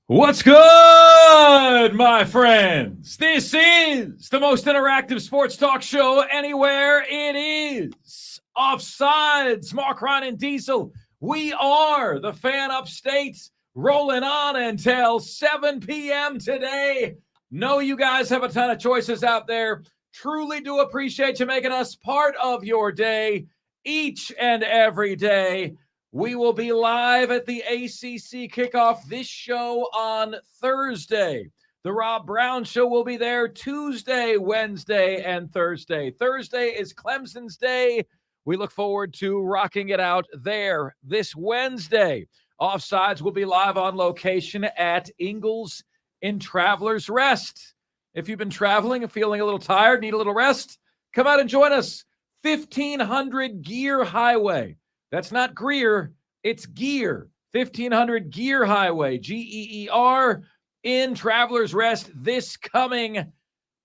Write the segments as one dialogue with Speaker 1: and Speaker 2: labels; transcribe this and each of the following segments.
Speaker 1: What's good, my friends? This is the most interactive sports talk show anywhere. It is Offsides. Mark, Ryan, and Diesel. We are the Fan Upstate, rolling on until 7 p.m. today. Know you guys have a ton of choices out there. Truly do appreciate you making us part of your day each and every day. We will be live at the ACC kickoff this show on Thursday. The Rob Brown Show will be there Tuesday, Wednesday, and Thursday. Thursday is Clemson's Day. We look forward to rocking it out there this Wednesday. Offsides will be live on location at Ingles in Travelers Rest. If you've been traveling and feeling a little tired, need a little rest, come out and join us. 1500 Gear Highway. That's not Greer, it's Gear. 1500 Gear Highway, Geer, in Travelers Rest this coming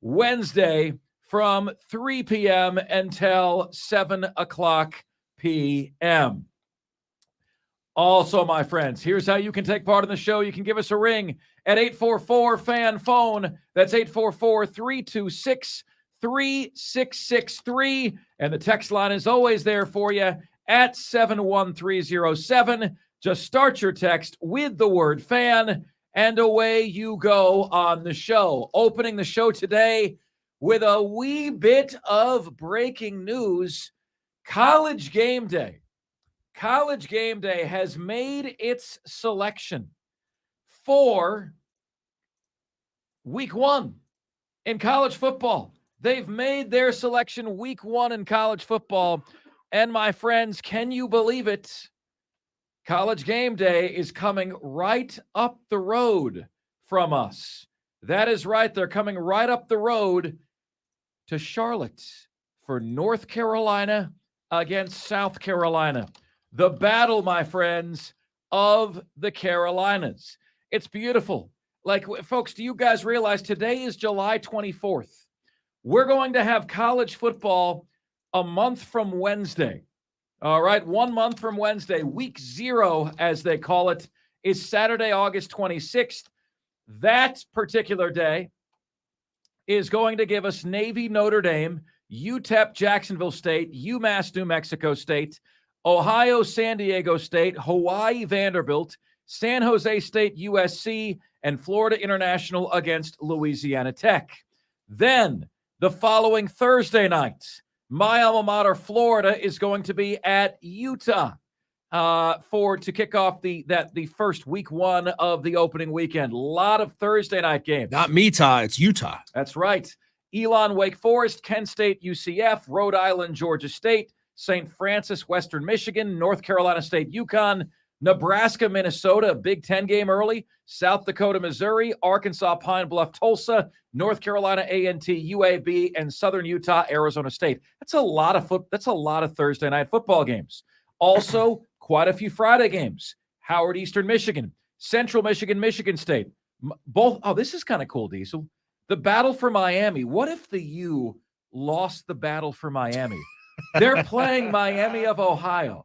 Speaker 1: Wednesday from 3 p.m. until 7 o'clock p.m. Also, my friends, here's how you can take part in the show. You can give us a ring at 844-FAN-PHONE. That's 844-326-3663. And the text line is always there for you at 71307. Just start your text with the word fan, and away you go on the show. Opening the show today with a wee bit of breaking news. College Game Day. College Game Day has made its selection for week one in college football. They've made their selection week one in college football. And my friends, can you believe it? College Game Day is coming right up the road from us. That is right. They're coming right up the road to Charlotte for North Carolina against South Carolina. The battle, my friends, of the Carolinas. It's beautiful. Like, folks, do you guys realize today is July 24th? We're going to have college football a month from Wednesday. All right, 1 month from Wednesday. Week 0, as they call it, is Saturday, August 26th. That particular day is going to give us Navy, Notre Dame, UTEP, Jacksonville State, UMass, New Mexico State, Ohio, San Diego State, Hawaii, Vanderbilt, San Jose State, USC, and Florida International against Louisiana Tech. Then, the following Thursday night, my alma mater, Florida, is going to be at Utah to kick off the first week one of the opening weekend. A lot of Thursday night games.
Speaker 2: Not Utah, it's Utah.
Speaker 1: That's right. Elon, Wake Forest, Kent State, UCF, Rhode Island, Georgia State, St. Francis, Western Michigan, North Carolina State, UConn, Nebraska, Minnesota, a Big Ten game early, South Dakota, Missouri, Arkansas, Pine Bluff, Tulsa, North Carolina, A&T, UAB, and Southern Utah, Arizona State. That's a lot of Thursday night football games. Also, quite a few Friday games. Howard, Eastern Michigan, Central Michigan, Michigan State. Both. Oh, this is kind of cool, Diesel. The battle for Miami. What if the U lost the battle for Miami? They're playing Miami of Ohio.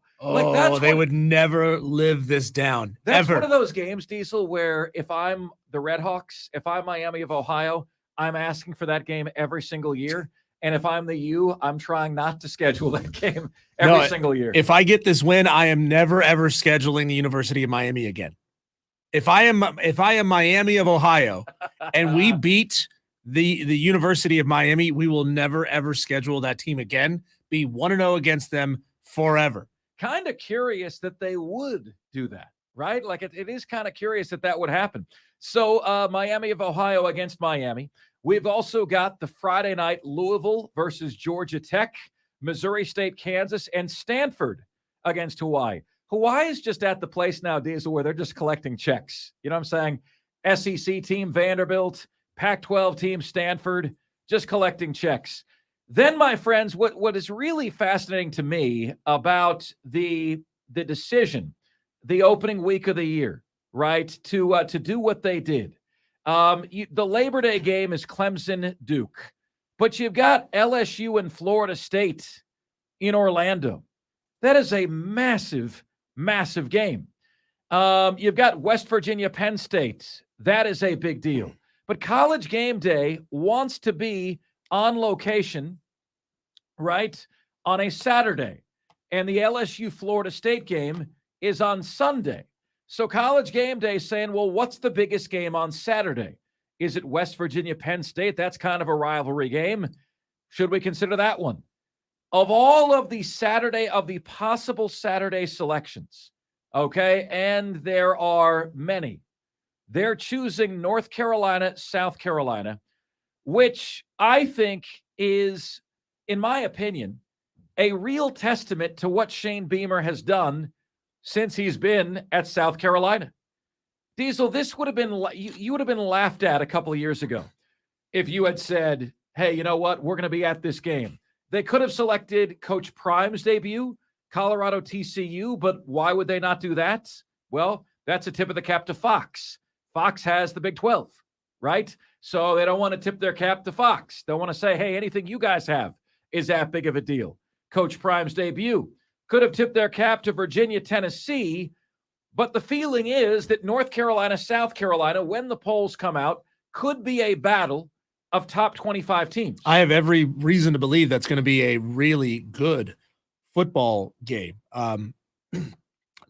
Speaker 2: They would never live this down.
Speaker 1: That's
Speaker 2: ever.
Speaker 1: One of those games, Diesel, where if I'm the Redhawks, if I'm Miami of Ohio, I'm asking for that game every single year. And if I'm the U, I'm trying not to schedule that game every single year.
Speaker 2: If I get this win, I am never, ever scheduling the University of Miami again. If I am Miami of Ohio and we beat the University of Miami, we will never, ever schedule that team again. Be 1-0 against them forever.
Speaker 1: Kind of curious that they would do that, right? Like it is kind of curious that would happen. So Miami of Ohio against Miami. We've also got the Friday night Louisville versus Georgia Tech, Missouri State, Kansas, and Stanford against Hawaii. Hawaii is just at the place now, Diesel, where they're just collecting checks. You know what I'm saying? SEC team Vanderbilt, Pac-12 team Stanford, just collecting checks. Then, my friends, what is really fascinating to me about the decision, the opening week of the year, right, to do what they did. The Labor Day game is Clemson-Duke, but you've got LSU and Florida State in Orlando. That is a massive, massive game. You've got West Virginia, Penn State, That is a big deal. But College Game Day wants to be on location, right, on a Saturday. And the LSU Florida State game is on Sunday. So College Game Day is saying, well, what's the biggest game on Saturday? Is it West Virginia, Penn State? That's kind of a rivalry game. Should we consider that one? Of all of the possible Saturday selections, okay, and there are many, they're choosing North Carolina, South Carolina, which I think is, in my opinion, a real testament to what Shane Beamer has done since he's been at South Carolina. Diesel, this would have been, you would have been laughed at a couple of years ago if you had said, hey, you know what, we're going to be at this game. They could have selected Coach Prime's debut, Colorado TCU, but why would they not do that? Well, that's a tip of the cap to Fox. Fox has the Big 12, right? So they don't want to tip their cap to Fox. They want to say, hey, anything you guys have is that big of a deal. Coach Prime's debut could have tipped their cap to Virginia, Tennessee, but the feeling is that North Carolina, South Carolina, when the polls come out, could be a battle of top 25 teams.
Speaker 2: I have every reason to believe that's going to be a really good football game.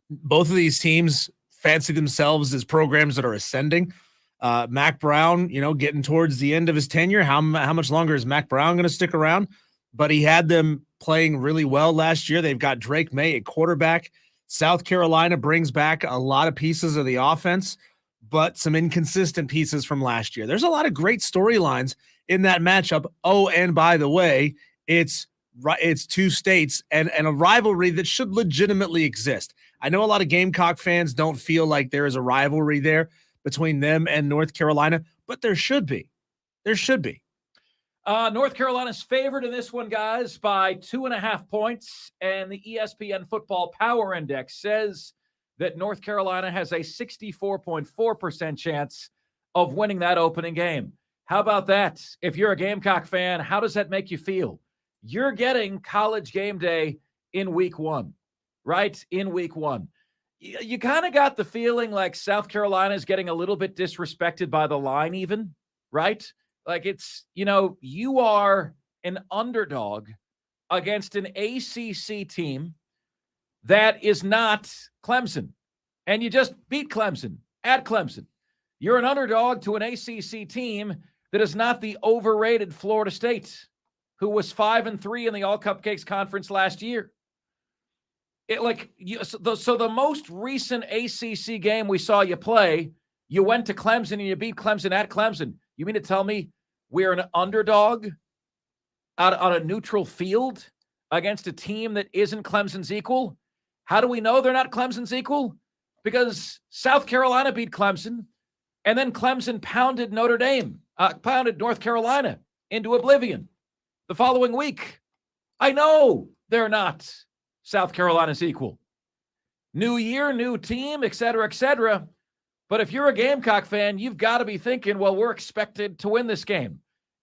Speaker 2: Both of these teams fancy themselves as programs that are ascending. Mac Brown, getting towards the end of his tenure. How much longer is Mac Brown going to stick around? But he had them playing really well last year. They've got Drake May at quarterback. South Carolina brings back a lot of pieces of the offense, but some inconsistent pieces from last year. There's a lot of great storylines in that matchup. Oh, and by the way, it's two states and a rivalry that should legitimately exist. I know a lot of Gamecock fans don't feel like there is a rivalry there between them and North Carolina, but there should be. There should be.
Speaker 1: North Carolina's favored in this one, guys, by 2.5 points, and the ESPN Football Power Index says that North Carolina has a 64.4% chance of winning that opening game. How about that? If you're a Gamecock fan, how does that make you feel? You're getting College Game Day in week one, right? In week one. You kind of got the feeling like South Carolina is getting a little bit disrespected by the line even, right? Like it's, you are an underdog against an ACC team that is not Clemson. And you just beat Clemson at Clemson. You're an underdog to an ACC team that is not the overrated Florida State, who was 5-3 in the All Cupcakes Conference last year. So the most recent ACC game we saw you play, you went to Clemson and you beat Clemson at Clemson. You mean to tell me we're an underdog on a neutral field against a team that isn't Clemson's equal? How do we know they're not Clemson's equal? Because South Carolina beat Clemson, and then Clemson pounded pounded North Carolina into oblivion the following week. I know they're not South Carolina's equal. New year, new team, et cetera, et cetera. But if you're a Gamecock fan, you've got to be thinking, well, we're expected to win this game.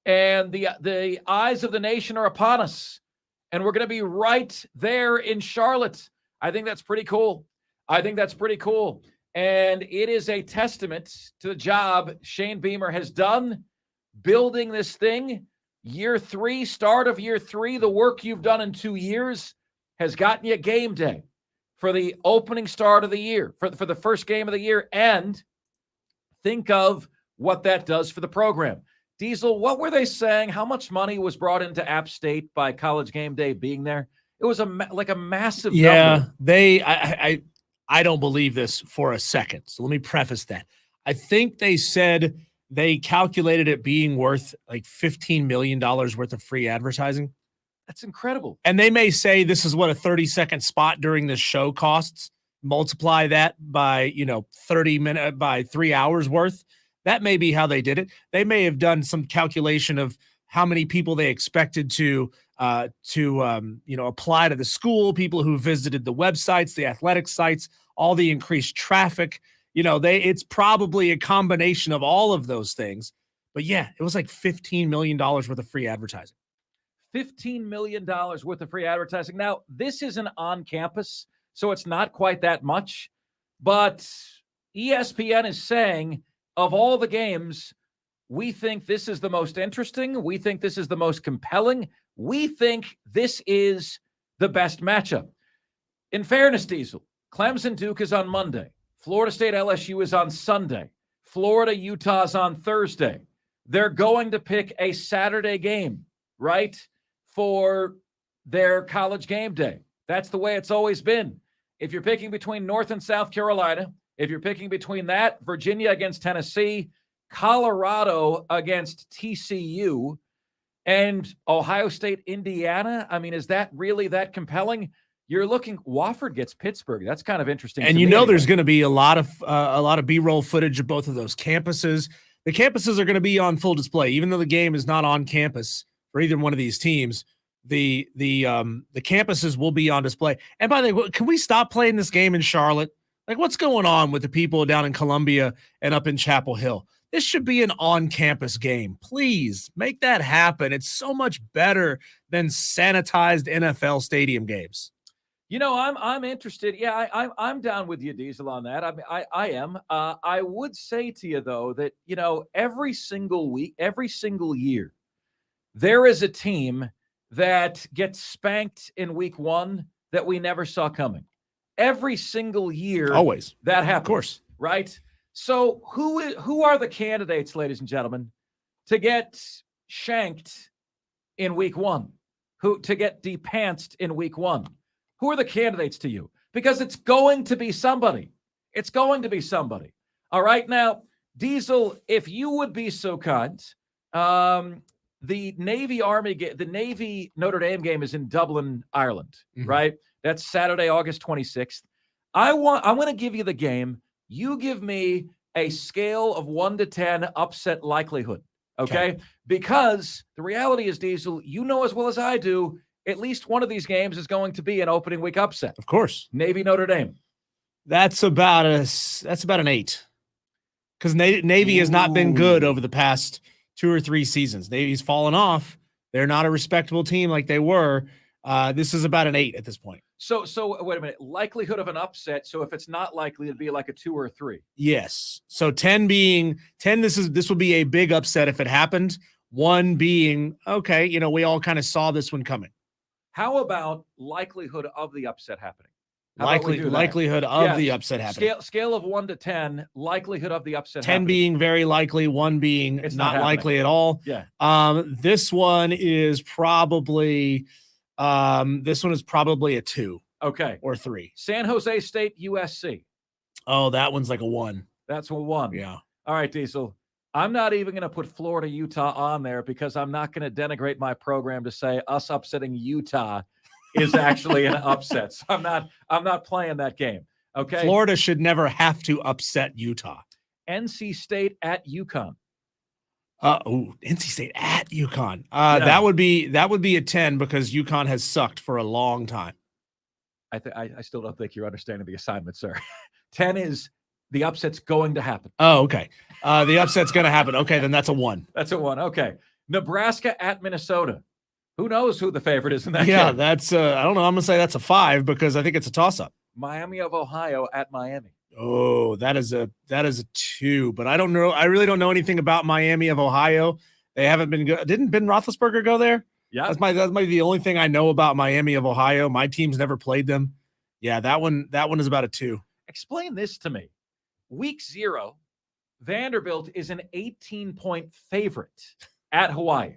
Speaker 1: And the eyes of the nation are upon us. And we're going to be right there in Charlotte. I think that's pretty cool. And it is a testament to the job Shane Beamer has done building this thing. Year 3, start of year 3, the work you've done in 2 years has gotten you game day for the opening start of the year, for the first game of the year, and think of what that does for the program. Diesel, what were they saying? How much money was brought into App State by College Game Day being there? It was a massive number.
Speaker 2: I don't believe this for a second. So let me preface that. I think they said they calculated it being worth like $15 million worth of free advertising.
Speaker 1: That's incredible.
Speaker 2: And they may say this is what a 30-second spot during this show costs. Multiply that by, 30 minutes by 3 hours worth. That may be how they did it. They may have done some calculation of how many people they expected to apply to the school, people who visited the websites, the athletic sites, all the increased traffic. It's probably a combination of all of those things. But yeah, it was like $15 million worth of free advertising.
Speaker 1: $15 million worth of free advertising. Now, this isn't on campus, so it's not quite that much. But ESPN is saying of all the games, we think this is the most interesting. We think this is the most compelling. We think this is the best matchup. In fairness, Diesel, Clemson Duke is on Monday. Florida State LSU is on Sunday. Florida Utah is on Thursday. They're going to pick a Saturday game, right, for their college game day. That's the way it's always been. If you're picking between North and South Carolina, if you're picking between that, Virginia against Tennessee, Colorado against TCU, and Ohio State, Indiana, I mean, is that really that compelling? You're looking, Wofford gets Pittsburgh. That's kind of interesting.
Speaker 2: And there's going to be a lot of B-roll footage of both of those campuses. The campuses are going to be on full display, even though the game is not on campus for either one of these teams. The campuses will be on display. And by the way, can we stop playing this game in Charlotte? Like, what's going on with the people down in Columbia and up in Chapel Hill? This should be an on-campus game. Please make that happen. It's so much better than sanitized NFL stadium games.
Speaker 1: I'm interested. Yeah, I'm down with you, Diesel, on that. I am. I would say to you though that every single week, every single year, there is a team that gets spanked in week 1 that we never saw coming. Every single year,
Speaker 2: always
Speaker 1: that happens.
Speaker 2: Of course,
Speaker 1: right? So who are the candidates, ladies and gentlemen, to get shanked in week 1? To get de-pantsed in week 1? Who are the candidates to you? Because it's going to be somebody. It's going to be somebody. All right. Now, Diesel, if you would be so kind, the Navy Notre Dame game is in Dublin, Ireland, right? That's Saturday, August 26th. I'm going to give you the game. You give me a scale of 1 to 10 upset likelihood. Okay? Because the reality is, Diesel, as well as I do, at least one of these games is going to be an opening week upset.
Speaker 2: Of course.
Speaker 1: Navy Notre Dame.
Speaker 2: That's about an 8. Because Navy has not been good over the past 2 or 3 seasons. Navy's fallen off. They're not a respectable team like they were. This is about an 8 at this point.
Speaker 1: So wait a minute. Likelihood of an upset. So if it's not likely, it'd be like a 2 or a 3.
Speaker 2: Yes. So 10 being 10. This would be a big upset if it happened. 1 being okay. We all kind of saw this one coming.
Speaker 1: How about likelihood of the upset happening?
Speaker 2: Likelihood of the upset happening.
Speaker 1: Scale of 1 to 10. Likelihood of the upset.
Speaker 2: 10 happening. Being very likely. 1 being it's not likely at all.
Speaker 1: Yeah.
Speaker 2: This one is probably. This one is probably a 2.
Speaker 1: Okay.
Speaker 2: Or 3.
Speaker 1: San Jose State, USC.
Speaker 2: Oh, that one's like a 1.
Speaker 1: That's a 1.
Speaker 2: Yeah.
Speaker 1: All right, Diesel. I'm not even going to put Florida, Utah on there because I'm not going to denigrate my program to say us upsetting Utah is actually an upset. So I'm not playing that game. Okay.
Speaker 2: Florida should never have to upset Utah.
Speaker 1: NC State at UConn.
Speaker 2: NC State at UConn. That would be a 10 because UConn has sucked for a long time.
Speaker 1: I still don't think you're understanding the assignment, sir. 10 is the upset's going to happen.
Speaker 2: Oh, okay. The upset's going to happen. Okay, then that's a 1.
Speaker 1: That's a 1. Okay. Nebraska at Minnesota. Who knows who the favorite is in that game?
Speaker 2: Yeah, that's I don't know. I'm going to say that's a 5 because I think it's a toss-up.
Speaker 1: Miami of Ohio at Miami.
Speaker 2: Oh, that is a 2, but I don't know. I really don't know anything about Miami of Ohio. They haven't been good. Didn't Ben Roethlisberger go there?
Speaker 1: Yeah.
Speaker 2: That's might be the only thing I know about Miami of Ohio. My team's never played them. Yeah, that one is about a 2.
Speaker 1: Explain this to me. Week 0, Vanderbilt is an 18-point favorite at Hawaii.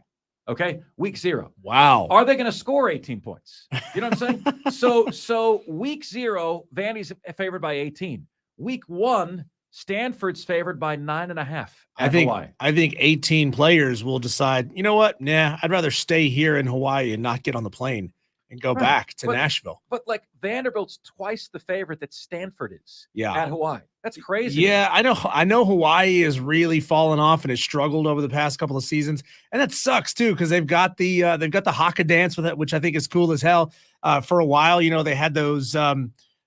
Speaker 1: Okay, week 0.
Speaker 2: Wow.
Speaker 1: Are they going to score 18 points? You know what I'm saying? So week 0, Vandy's favored by 18. Week 1, Stanford's favored by 9.5 at Hawaii.
Speaker 2: I think 18 players will decide, you know what? Nah, I'd rather stay here in Hawaii and not get on the plane and go back to Nashville.
Speaker 1: But like Vanderbilt's twice the favorite that Stanford is at Hawaii. That's crazy.
Speaker 2: Yeah, I know Hawaii has really fallen off and has struggled over the past couple of seasons. And that sucks too, because they've got the haka dance with it, which I think is cool as hell. For a while, they had those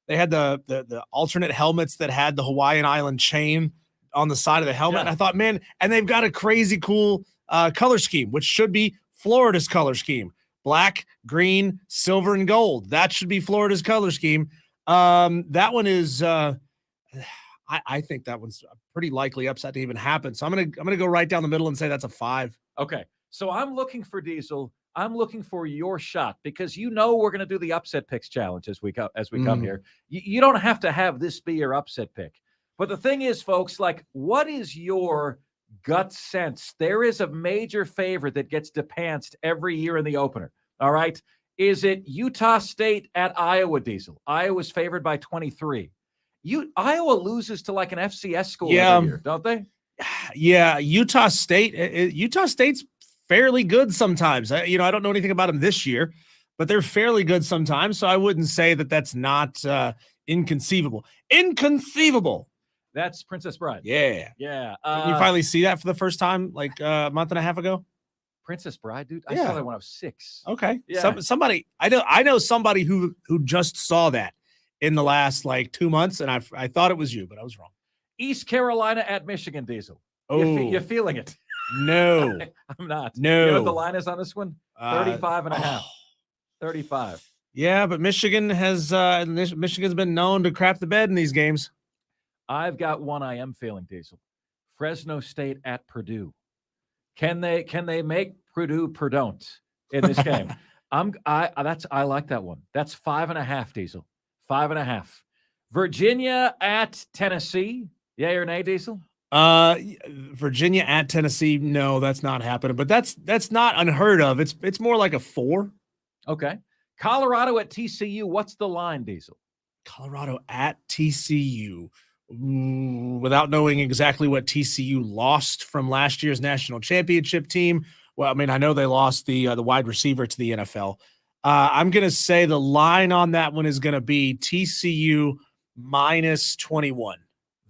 Speaker 2: they had the alternate helmets that had the Hawaiian Island chain on the side of the helmet. And I thought, man, and they've got a crazy cool color scheme, which should be Florida's color scheme. Black, green, silver, and gold. That should be Florida's color scheme. That one is I think that one's a pretty likely upset to even happen. So I'm gonna go right down the middle and say that's a 5.
Speaker 1: Okay. So I'm looking for Diesel. I'm looking for your shot because we're going to do the upset picks challenge as we come here. You don't have to have this be your upset pick. But the thing is, folks, like, what is your gut sense? There is a major favorite that gets depanced every year in the opener. All right. Is it Utah State at Iowa, Diesel? Iowa's favored by 23. Iowa loses to like an FCS school every year, don't they?
Speaker 2: Yeah, Utah State's fairly good sometimes. I don't know anything about them this year, but they're fairly good sometimes. So I wouldn't say that that's not inconceivable. Inconceivable.
Speaker 1: That's Princess Bride.
Speaker 2: Yeah.
Speaker 1: Yeah.
Speaker 2: Didn't you finally see that for the first time like a month and a half ago?
Speaker 1: Princess Bride, dude. I saw that when I was 6.
Speaker 2: Okay.
Speaker 1: Yeah.
Speaker 2: Somebody I know somebody who just saw that in the last like 2 months, and I thought it was you, but I was wrong.
Speaker 1: East Carolina at Michigan, Diesel.
Speaker 2: Oh,
Speaker 1: you're feeling it.
Speaker 2: No.
Speaker 1: I'm not.
Speaker 2: No.
Speaker 1: You know what the line is on this one? 35 and a half. 35.
Speaker 2: Yeah, but Michigan's been known to crap the bed in these games.
Speaker 1: I've got one I am feeling, Diesel. Fresno State at Purdue. Can they make Purdue don't in this game? I like that one. That's 5.5, Diesel. 5.5. Virginia at Tennessee. Yay or nay, Diesel?
Speaker 2: Virginia at Tennessee. No, that's not happening. But that's not unheard of. It's more like a 4.
Speaker 1: Okay. Colorado at TCU. What's the line, Diesel?
Speaker 2: Colorado at TCU. Without knowing exactly what TCU lost from last year's national championship team. Well, I mean, I know they lost the wide receiver to the NFL. I'm going to say the line on that one is going to be TCU minus 21.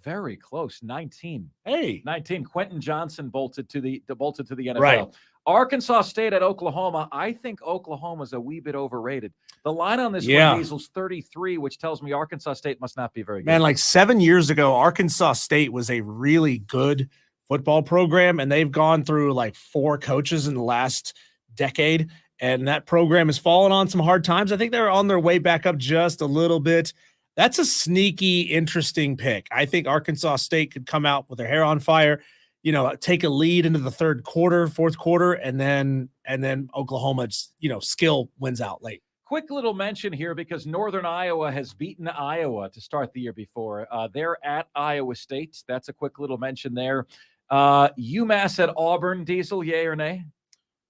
Speaker 1: Very close. 19.
Speaker 2: Hey,
Speaker 1: 19. Quentin Johnson bolted to the NFL.
Speaker 2: Right.
Speaker 1: Arkansas State at Oklahoma. I think Oklahoma's a wee bit overrated. The line on this one, Diesel's 33, which tells me Arkansas State must not be very good.
Speaker 2: Man, like 7 years ago, Arkansas State was a really good football program, and they've gone through like 4 coaches in the last decade, and that program has fallen on some hard times. I think they're on their way back up just a little bit. That's a sneaky, interesting pick. I think Arkansas State could come out with their hair on fire, take a lead into the fourth quarter, and then Oklahoma's, skill wins out late.
Speaker 1: Quick little mention here because Northern Iowa has beaten Iowa to start the year before. They're at Iowa State. That's a quick little mention there. UMass at Auburn, Diesel, yay or nay?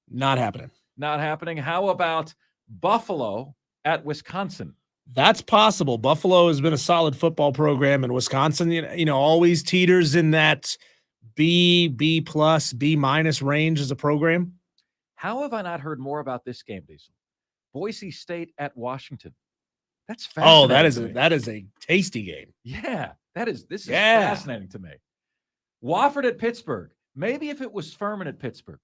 Speaker 2: Not happening.
Speaker 1: Not happening. How about Buffalo at Wisconsin?
Speaker 2: That's possible. Buffalo has been a solid football program, and Wisconsin, always teeters in that B+, B- range as a program.
Speaker 1: How have I not heard more about this game, Diesel? Boise State at Washington. That's fascinating.
Speaker 2: Oh, that is a tasty game.
Speaker 1: Yeah, this is fascinating to me. Wofford at Pittsburgh. Maybe if it was Furman at Pittsburgh.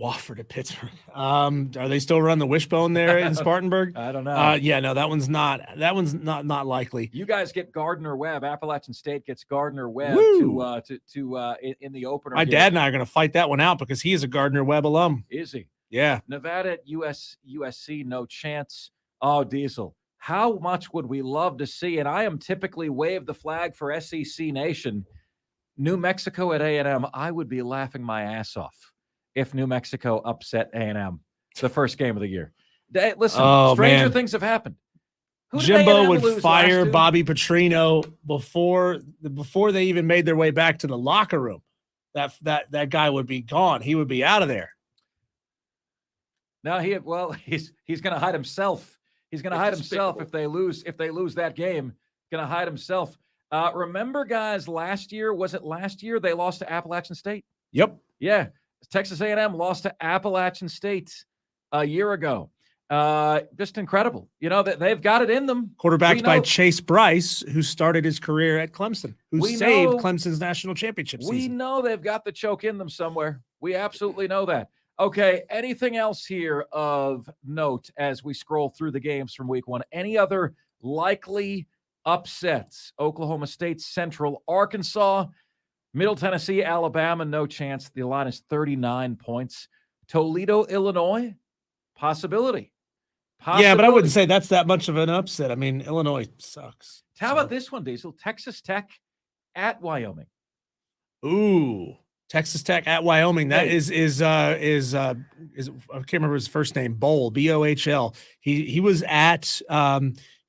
Speaker 2: Wofford at Pittsburgh. Are they still running the wishbone there in Spartanburg?
Speaker 1: I don't know.
Speaker 2: No, that one's not likely.
Speaker 1: You guys get Gardner Webb. Appalachian State gets Gardner Webb in the opener.
Speaker 2: My dad and I are going to fight that one out because he is a Gardner Webb alum.
Speaker 1: Is he?
Speaker 2: Yeah.
Speaker 1: Nevada at USC, no chance. Oh, Diesel. How much would we love to see? And I am typically wave the flag for SEC Nation. New Mexico at A&M. I would be laughing my ass off if New Mexico upset A&M the first game of the year. Listen, stranger things have happened.
Speaker 2: Jimbo would fire Bobby Petrino before they even made their way back to the locker room. That guy would be gone. He would be out of there.
Speaker 1: No, he's going to hide himself. He's going to hide himself if they lose that game. Going to hide himself. Remember, guys, last year they lost to Appalachian State?
Speaker 2: Yep.
Speaker 1: Yeah. Texas A&M lost to Appalachian State a year ago. Just incredible. They've got it in them.
Speaker 2: Quarterbacked by Chase Bryce, who started his career at Clemson, who saved Clemson's national championship season.
Speaker 1: We know they've got the choke in them somewhere. We absolutely know that. Okay, anything else here of note as we scroll through the games from week 1? Any other likely upsets? Oklahoma State, Central, Arkansas, Middle Tennessee, Alabama, no chance. The line is 39 points. Toledo, Illinois, possibility.
Speaker 2: Yeah, but I wouldn't say that's that much of an upset. I mean, Illinois sucks.
Speaker 1: How about this one, Diesel? Texas Tech at Wyoming.
Speaker 2: Ooh, Texas Tech at Wyoming. That
Speaker 1: Hey.
Speaker 2: is I can't remember his first name. Bohl, Bohl.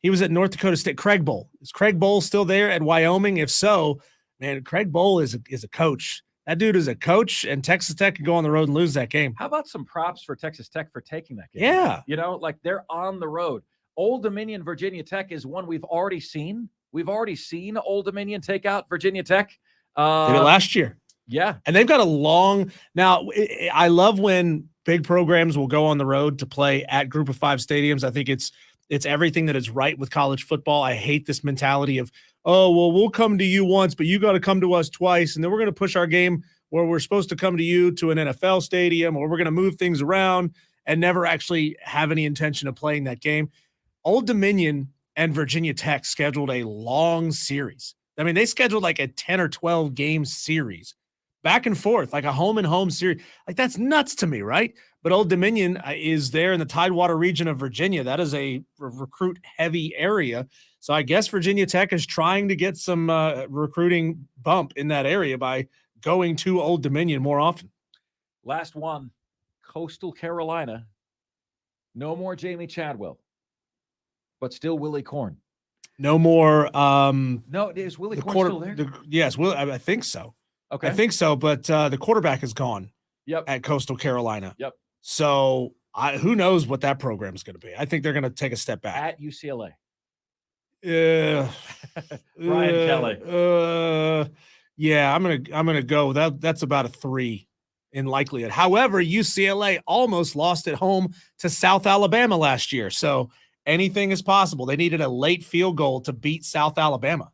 Speaker 2: He was at North Dakota State. Craig Bohl. Is Craig Bohl still there at Wyoming? If so, man, Craig Bohl is a coach. That dude is a coach, and Texas Tech can go on the road and lose that game.
Speaker 1: How about some props for Texas Tech for taking that game?
Speaker 2: Yeah.
Speaker 1: Like they're on the road. Old Dominion, Virginia Tech is one we've already seen. We've already seen Old Dominion take out Virginia Tech.
Speaker 2: Did it last year.
Speaker 1: Yeah.
Speaker 2: And they've got a long – now, I love when big programs will go on the road to play at Group of Five stadiums. I think it's everything that is right with college football. I hate this mentality of, oh, well, we'll come to you once, but you got to come to us twice, and then we're going to push our game where we're supposed to come to you to an NFL stadium, or we're going to move things around and never actually have any intention of playing that game. Old Dominion and Virginia Tech scheduled a long series. I mean, they scheduled like a 10 or 12 game series back and forth, like a home and home series. Like, that's nuts to me, right? But Old Dominion is there in the Tidewater region of Virginia. That is a recruit heavy area. So I guess Virginia Tech is trying to get some recruiting bump in that area by going to Old Dominion more often.
Speaker 1: Last one, Coastal Carolina. No more Jamie Chadwell, but still Willie Korn.
Speaker 2: No more.
Speaker 1: No, is Willie Korn still there?
Speaker 2: Yes, I think so.
Speaker 1: Okay.
Speaker 2: I think so, but the quarterback is gone.
Speaker 1: Yep.
Speaker 2: At Coastal Carolina.
Speaker 1: Yep.
Speaker 2: So who knows what that program is going to be? I think they're going to take a step back.
Speaker 1: At UCLA.
Speaker 2: Brian
Speaker 1: Kelly.
Speaker 2: Yeah, I'm gonna go. That's about a 3 in likelihood. However, UCLA almost lost at home to South Alabama last year, so anything is possible. They needed a late field goal to beat South Alabama.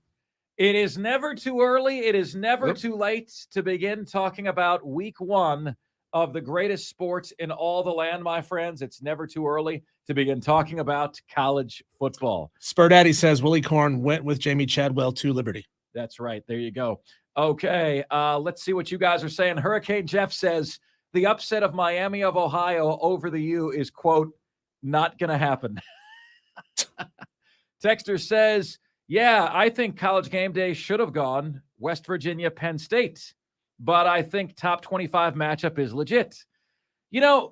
Speaker 1: It is never too early. It is never too late to begin talking about week 1 of the greatest sports in all the land, my friends. It's never too early to begin talking about college football.
Speaker 2: Spur Daddy says Willie Korn went with Jamie Chadwell to Liberty.
Speaker 1: That's right. There you go. Okay, let's see what you guys are saying. Hurricane Jeff says the upset of Miami of Ohio over the U is, quote, not going to happen. Texter says, yeah, I think College Game Day should have gone West Virginia, Penn State, but I think top 25 matchup is legit.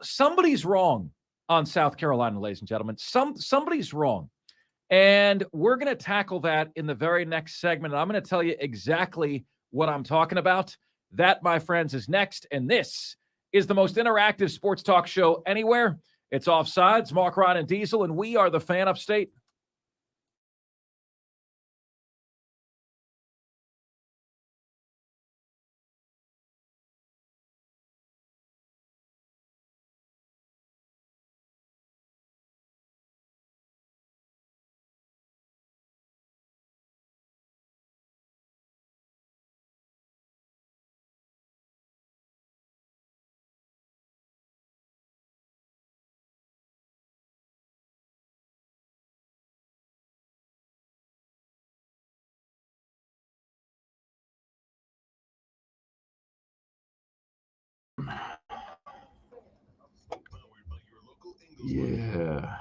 Speaker 1: Somebody's wrong on South Carolina, ladies and gentlemen. Somebody's wrong. And we're going to tackle that in the very next segment. And I'm going to tell you exactly what I'm talking about. That, my friends, is next. And this is the most interactive sports talk show anywhere. It's Offsides, Mark, Ron, and Diesel, and we are the Fan Upstate. Yeah.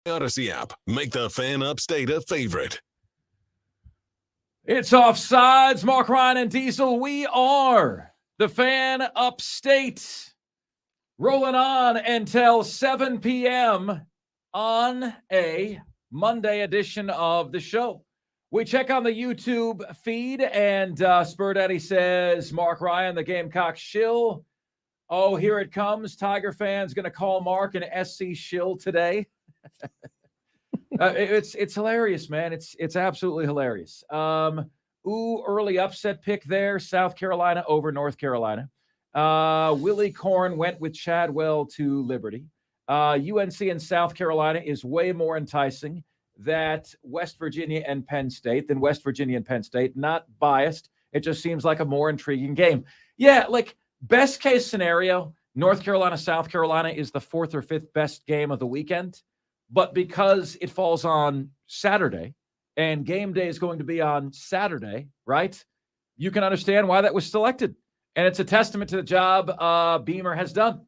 Speaker 3: Odyssey app. Make the Fan Upstate a favorite.
Speaker 1: It's Offsides, Mark Ryan and Diesel. We are the Fan Upstate. Rolling on until 7 p.m. on a Monday edition of the show. We check on the YouTube feed, and Spur Daddy says, Mark Ryan, the Gamecocks shill. Oh, here it comes. Tiger fans going to call Mark an SC shill today. It's hilarious, man. It's absolutely hilarious. Early upset pick there. South Carolina over North Carolina. Willie Corn went with Chadwell to Liberty. UNC and South Carolina is way more enticing than West Virginia and Penn State. Not biased. It just seems like a more intriguing game. Yeah, like best case scenario, North Carolina, South Carolina is the fourth or fifth best game of the weekend. But because it falls on Saturday and game day is going to be on Saturday, right? You can understand why that was selected. And it's a testament to the job Beamer has done.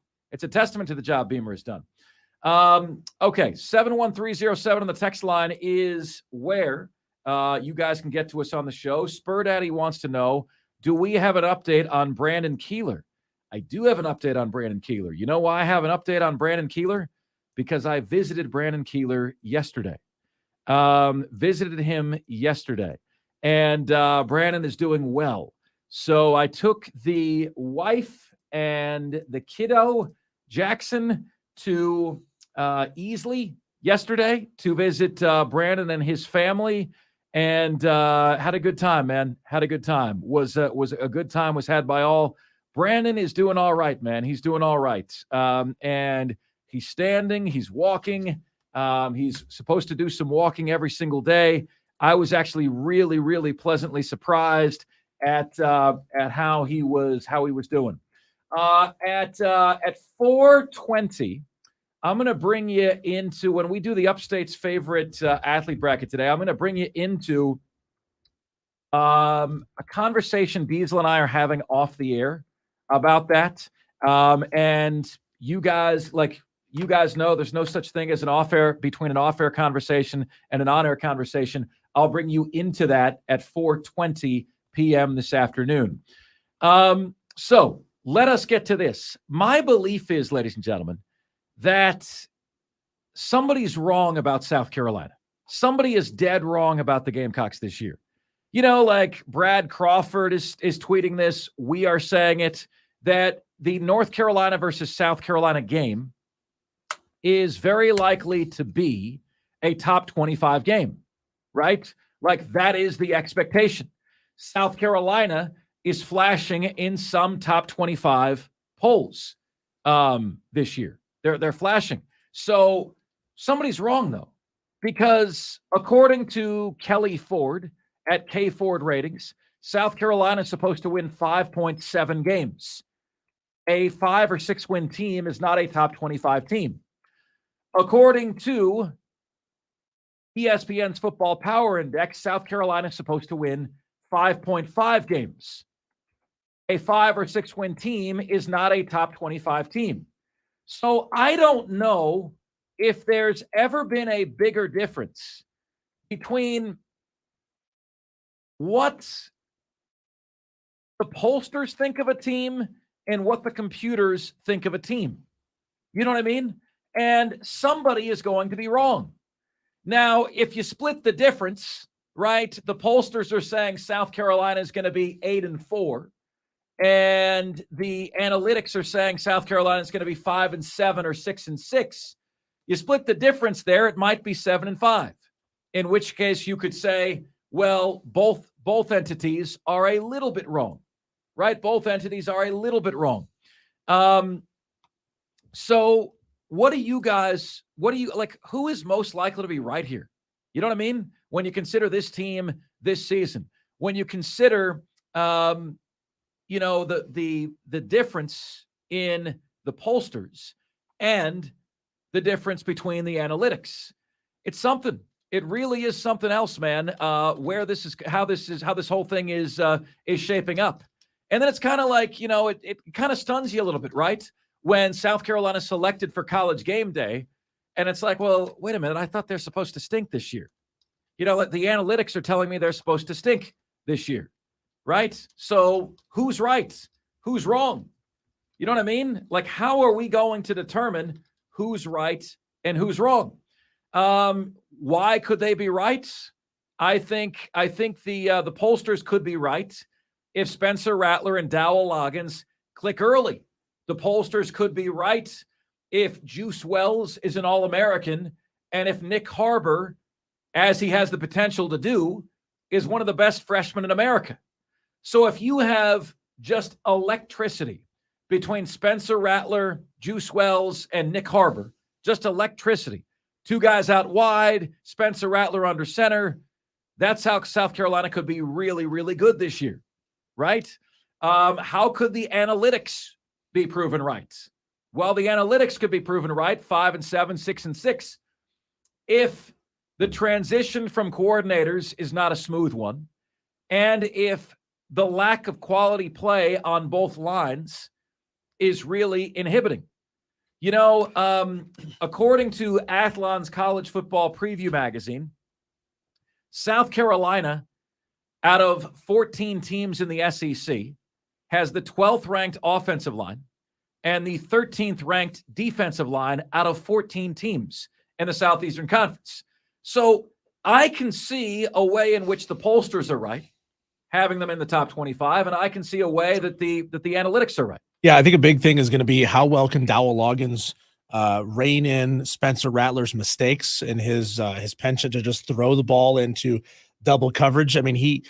Speaker 1: Okay, 71307 on the text line is where you guys can get to us on the show. Spur Daddy wants to know, do we have an update on Brandon Keeler? I do have an update on Brandon Keeler. You know why I have an update on Brandon Keeler? Because I visited Brandon Keeler yesterday. And Brandon is doing well. So I took the wife and the kiddo, Jackson, to Easley yesterday to visit Brandon and his family, and had a good time, man. Had a good time. Was a good time was had by all. Brandon is doing all right, man. He's doing all right. And he's standing, he's walking. He's supposed to do some walking every single day. I was actually really, really pleasantly surprised at how he was doing. At 4:20, I'm going to bring you into, when we do the Upstate's favorite athlete bracket today, I'm going to bring you into a conversation Diesel and I are having off the air about that. And you guys know there's no such thing as an off-air conversation and an on-air conversation. I'll bring you into that at 4:20 p.m. this afternoon. So let us get to this. My belief is, ladies and gentlemen, that somebody's wrong about South Carolina. Somebody is dead wrong about the Gamecocks this year. You know, like Brad Crawford is tweeting this. We are saying it, that the North Carolina versus South Carolina game is very likely to be a top 25 game, right? Like that is the expectation. South Carolina is flashing in some top 25 polls this year. They're flashing. So somebody's wrong, though, because according to Kelly Ford at K Ford Ratings, South Carolina is supposed to win 5.7 games. A 5 or 6 win team is not a top 25 team. According to ESPN's Football Power Index, South Carolina is supposed to win 5.5 games. A 5 or 6 win team is not a top 25 team. So I don't know if there's ever been a bigger difference between what the pollsters think of a team and what the computers think of a team. You know what I mean? And somebody is going to be wrong. Now, if you split the difference, right, the pollsters are saying South Carolina is going to be 8-4. And the analytics are saying South Carolina is going to be 5-7 or 6-6. You split the difference there, it might be 7-5. In which case you could say, well, both entities are a little bit wrong, right? Both entities are a little bit wrong. So what do you like? Who is most likely to be right here? You know what I mean? When you consider this team this season, when you consider, the difference in the pollsters and the difference between the analytics, it's something. It really is something else, man. Where this is, how this whole thing is shaping up, and then it's kind of like, it kind of stuns you a little bit, right? When South Carolina selected for College Game Day, And it's like, well, wait a minute. I thought they're supposed to stink this year. The analytics are telling me they're supposed to stink this year, right? So who's right? Who's wrong? You know what I mean? Like, how are we going to determine who's right and who's wrong? Why could they be right? I think the pollsters could be right if Spencer Rattler and Dowell Loggins click early. The pollsters could be right if Juice Wells is an All-American and if Nick Harbor, as he has the potential to do, is one of the best freshmen in America. So if you have just electricity between Spencer Rattler, Juice Wells, and Nick Harbor, just electricity, two guys out wide, Spencer Rattler under center, that's how South Carolina could be really, really good this year, right? How could the analytics be proven right? Well, the analytics could be proven right, 5-7, 6-6. If the transition from coordinators is not a smooth one, and if the lack of quality play on both lines is really inhibiting. According to Athlon's College Football Preview magazine, South Carolina, out of 14 teams in the SEC, has the 12th ranked offensive line and the 13th ranked defensive line out of 14 teams in the Southeastern Conference. So I can see a way in which the pollsters are right, having them in the top 25, and I can see a way that the analytics are right.
Speaker 2: Yeah, I think a big thing is going to be how well can Dowell Loggins rein in Spencer Rattler's mistakes and his penchant to just throw the ball into double coverage. I mean,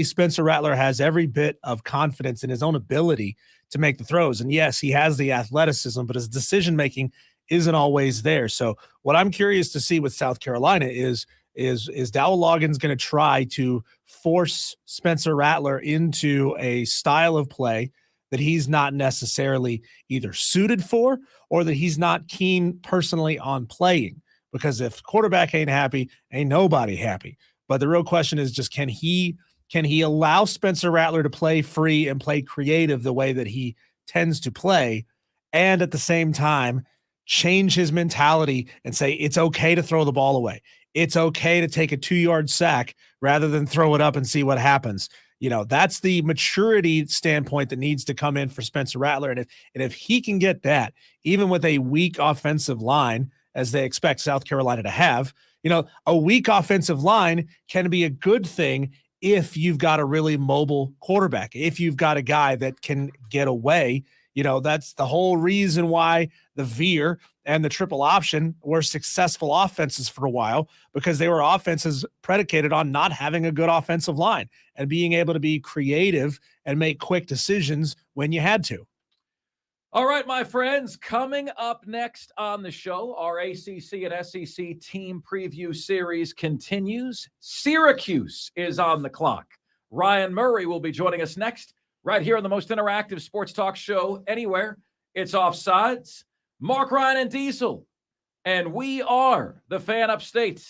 Speaker 2: Spencer Rattler has every bit of confidence in his own ability to make the throws. And yes, he has the athleticism, but his decision-making isn't always there. So what I'm curious to see with South Carolina is Dowell Loggins going to try to force Spencer Rattler into a style of play that he's not necessarily either suited for or that he's not keen personally on playing? Because if quarterback ain't happy, ain't nobody happy. But the real question is just can he allow Spencer Rattler to play free and play creative the way that he tends to play, and at the same time change his mentality and say it's okay to throw the ball away. It's okay to take a 2-yard sack rather than throw it up and see what happens. That's the maturity standpoint that needs to come in for Spencer Rattler. And if he can get that, even with a weak offensive line, as they expect South Carolina to have, a weak offensive line can be a good thing if you've got a really mobile quarterback, if you've got a guy that can get away. That's the whole reason why the veer and the triple option were successful offenses for a while, because they were offenses predicated on not having a good offensive line and being able to be creative and make quick decisions when you had to.
Speaker 1: All right, my friends, coming up next on the show, our ACC and SEC team preview series continues. Syracuse is on the clock. Ryan Murray will be joining us next, right here on the most interactive sports talk show anywhere. It's Offsides. Mark Ryan and Diesel, and we are the Fan Upstate.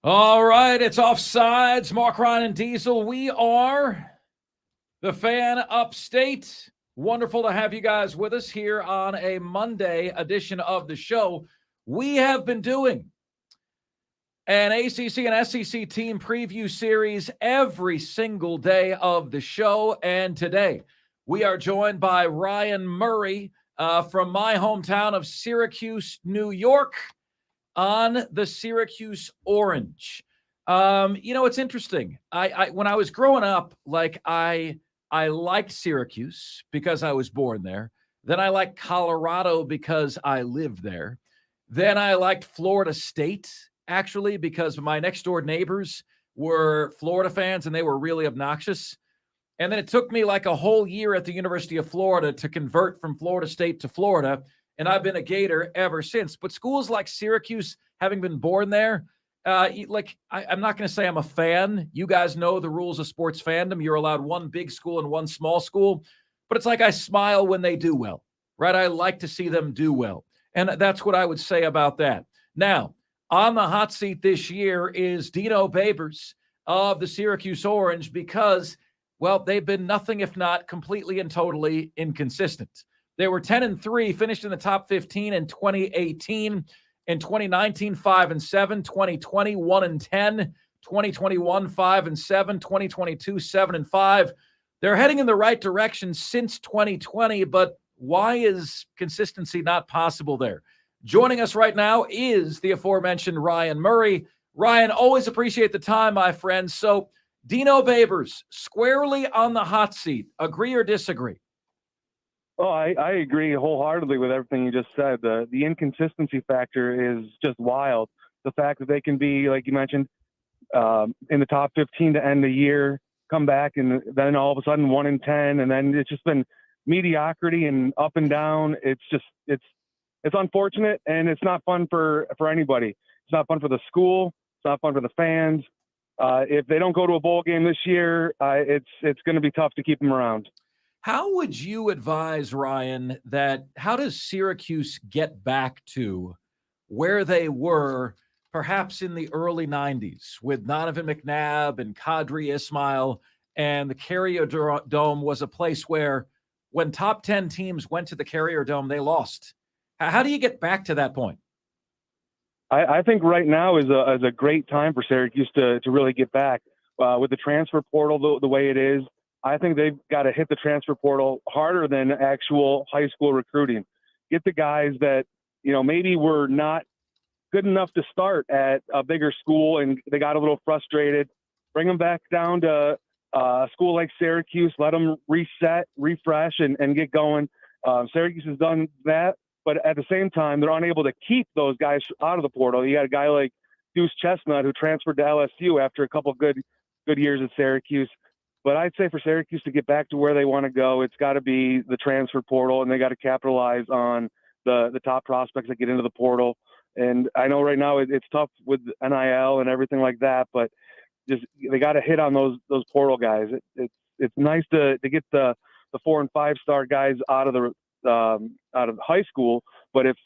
Speaker 1: All right, it's Offsides. Mark, Ryan, and Diesel. We are the Fan Upstate. Wonderful to have you guys with us here on a Monday edition of the show. We have been doing an ACC and SEC team preview series every single day of the show. And today we are joined by Ryan Murray from my hometown of Syracuse, New York, on the Syracuse Orange. It's interesting. I when I was growing up, I liked Syracuse because I was born there. Then I liked Colorado because I lived there. Then I liked Florida State, actually, because my next door neighbors were Florida fans and they were really obnoxious. And then it took me like a whole year at the University of Florida to convert from Florida State to Florida. And I've been a Gator ever since. But schools like Syracuse, having been born there, I'm not going to say I'm a fan. You guys know the rules of sports fandom. You're allowed one big school and one small school. But it's like I smile when they do well, right? I like to see them do well. And that's what I would say about that. Now, on the hot seat this year is Dino Babers of the Syracuse Orange because, well, they've been nothing if not completely and totally inconsistent. They were 10-3, finished in the top 15 in 2018. In 2019, 5-7, 2020, 1-10, 2021, 5-7, 2022, 7-5. They're heading in the right direction since 2020, but why is consistency not possible there? Joining us right now is the aforementioned Ryan Murray. Ryan, always appreciate the time, my friend. So, Dino Babers, squarely on the hot seat. Agree or disagree?
Speaker 4: Oh, I agree wholeheartedly with everything you just said. The inconsistency factor is just wild. The fact that they can be, like you mentioned, in the top 15 to end the year, come back, and then all of a sudden 1-10, and then it's just been mediocrity and up and down. It's unfortunate, and it's not fun for anybody. It's not fun for the school. It's not fun for the fans. If they don't go to a bowl game this year, it's going to be tough to keep them around.
Speaker 1: How would you advise, Ryan, how does Syracuse get back to where they were perhaps in the early 90s with Donovan McNabb and Kadri Ismail, and the Carrier Dome was a place where when top 10 teams went to the Carrier Dome, they lost. How do you get back to that point?
Speaker 4: I think right now is a great time for Syracuse to really get back with the transfer portal the way it is. I think they've got to hit the transfer portal harder than actual high school recruiting. Get the guys that, maybe were not good enough to start at a bigger school and they got a little frustrated. Bring them back down to a school like Syracuse, let them reset, refresh, and get going. Syracuse has done that, but at the same time, they're unable to keep those guys out of the portal. You got a guy like Deuce Chestnut who transferred to LSU after a couple good years at Syracuse. But I'd say for Syracuse to get back to where they want to go, it's got to be the transfer portal, and they got to capitalize on the top prospects that get into the portal. And I know right now it's tough with NIL and everything like that, but just they got to hit on those portal guys. It's nice to get the 4- and 5-star guys out of high school, but if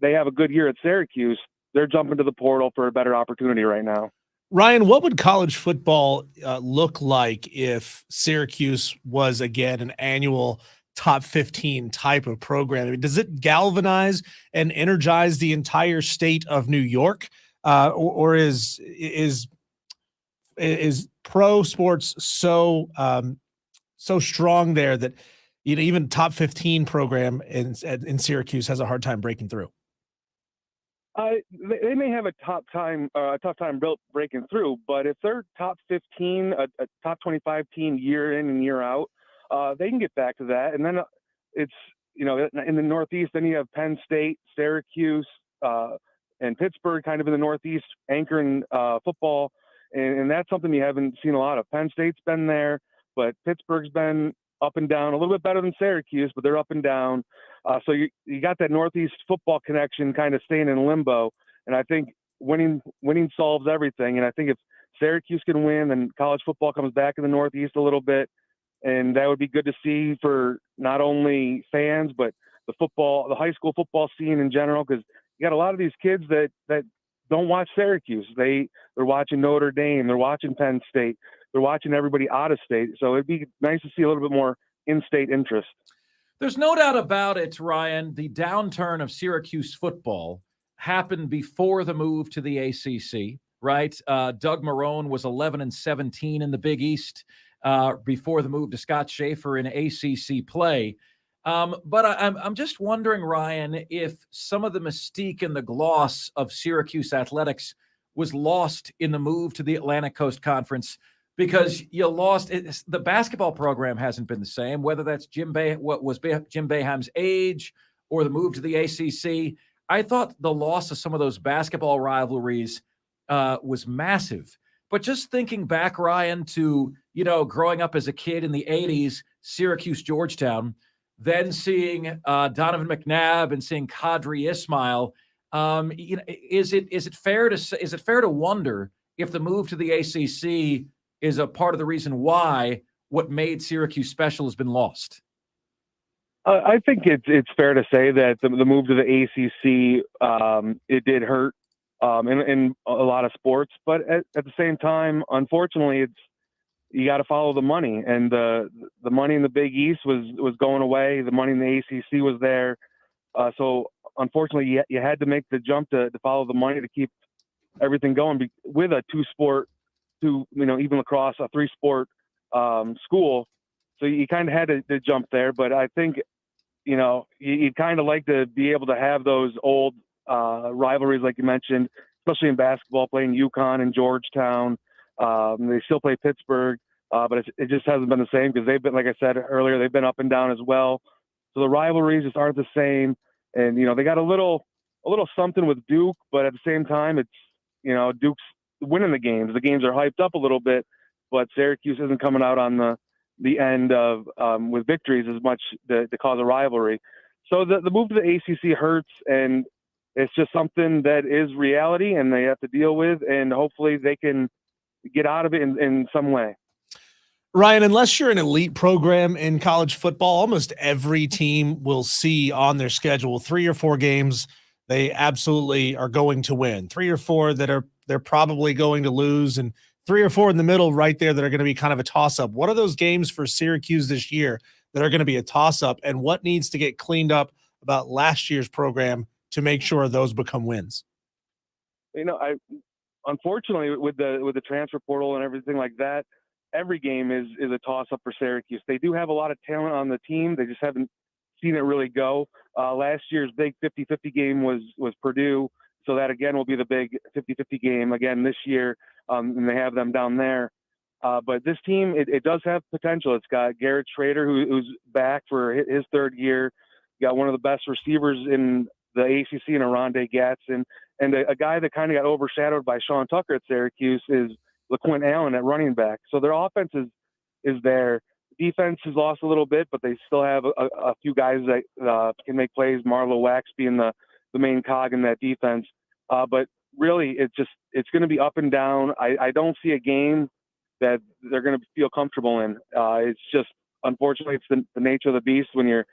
Speaker 4: they have a good year at Syracuse, they're jumping to the portal for a better opportunity right now.
Speaker 2: Ryan, what would college football look like if Syracuse was, again, an annual top 15 type of program? I mean, does it galvanize and energize the entire state of New York, or is pro sports so strong there that even top 15 program in Syracuse has a hard time breaking through?
Speaker 4: They may have a tough time breaking through, but if they're top 15, a top 25 team year in and year out, they can get back to that. And then it's, in the Northeast, then you have Penn State, Syracuse, and Pittsburgh kind of in the Northeast anchoring football. And that's something you haven't seen a lot of. Penn State's been there, but Pittsburgh's been up and down, a little bit better than Syracuse, but they're up and down. So you got that Northeast football connection kind of staying in limbo. And I think winning solves everything. And I think if Syracuse can win, then college football comes back in the Northeast a little bit. And that would be good to see for not only fans, but the high school football scene in general, because you got a lot of these kids that don't watch Syracuse. They're watching Notre Dame. They're watching Penn State. They're watching everybody out of state. So it'd be nice to see a little bit more in-state interest.
Speaker 1: There's no doubt about it, Ryan. The downturn of Syracuse football happened before the move to the ACC, right? Doug Marrone was 11-17 in the Big East before the move to Scott Schaefer in ACC play. But I'm just wondering, Ryan, if some of the mystique and the gloss of Syracuse athletics was lost in the move to the Atlantic Coast Conference, because you lost the basketball program hasn't been the same, whether that's Jim Boeheim's age or the move to the ACC. I thought the loss of some of those basketball rivalries was massive. But just thinking back, Ryan, to, growing up as a kid in the 80s, Syracuse, Georgetown, then seeing Donovan McNabb and seeing Qadri Ismail, is it fair to wonder if the move to the ACC is a part of the reason why what made Syracuse special has been lost?
Speaker 4: I think it's fair to say that the move to the ACC, it did hurt in a lot of sports, but at the same time, unfortunately, you got to follow the money, and the money in the Big East was going away. The money in the ACC was there, so unfortunately, you had to make the jump to follow the money to keep everything going with a even lacrosse, a 3-sport school. So you kind of had to jump there. But I think, you'd kind of like to be able to have those old rivalries, like you mentioned, especially in basketball, playing UConn and Georgetown. They still play Pittsburgh, but it just hasn't been the same because they've been, like I said earlier, they've been up and down as well. So the rivalries just aren't the same. And, they got a little something with Duke, but at the same time, it's, Duke's winning the games. The games are hyped up a little bit, but Syracuse isn't coming out on the end of with victories as much to cause a rivalry. So the move to the ACC hurts, and it's just something that is reality, and they have to deal with, and hopefully they can get out of it in some way.
Speaker 2: Ryan, unless you're an elite program in college football, almost every team will see on their schedule 3 or 4 games they absolutely are going to win, 3 or 4 that they're probably going to lose, and 3 or 4 in the middle right there that are going to be kind of a toss-up. What are those games for Syracuse this year that are going to be a toss-up, and what needs to get cleaned up about last year's program to make sure those become wins?
Speaker 4: Unfortunately, with the transfer portal and everything like that, every game is a toss-up for Syracuse. They do have a lot of talent on the team. They just haven't seen it really go. Last year's big 50-50 game was Purdue, so that again will be the big 50-50 game again this year, and they have them down there. But this team, it does have potential. It's got Garrett Schrader, who's back for his 3rd year. You got one of the best receivers in the ACC in Arondé Gadsden, and a guy that kind of got overshadowed by Sean Tucker at Syracuse is LaQuint Allen at running back. So their offense is there. Defense has lost a little bit, but they still have a few guys that can make plays. Marlo Wax being the main cog in that defense. But really, it's going to be up and down. I don't see a game that they're going to feel comfortable in. It's just, unfortunately, it's the nature of the beast when you're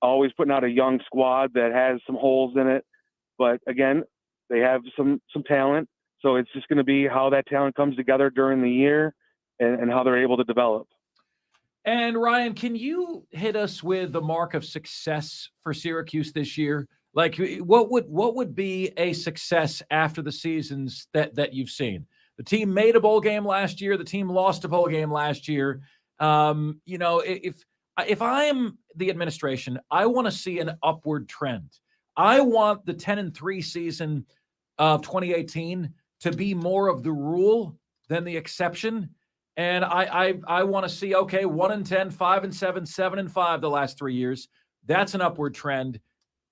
Speaker 4: always putting out a young squad that has some holes in it. But again, they have some talent. So it's just going to be how that talent comes together during the year and how they're able to develop.
Speaker 1: And Ryan, can you hit us with the mark of success for Syracuse this year? Like, what would be a success after the seasons that you've seen? The team made a bowl game last year. The team lost a bowl game last year. If I am the administration, I want to see an upward trend. I want the 10-3 season of 2018 to be more of the rule than the exception. And I want to see, 1-10, 5-7, 7-5 the last 3 years. That's an upward trend.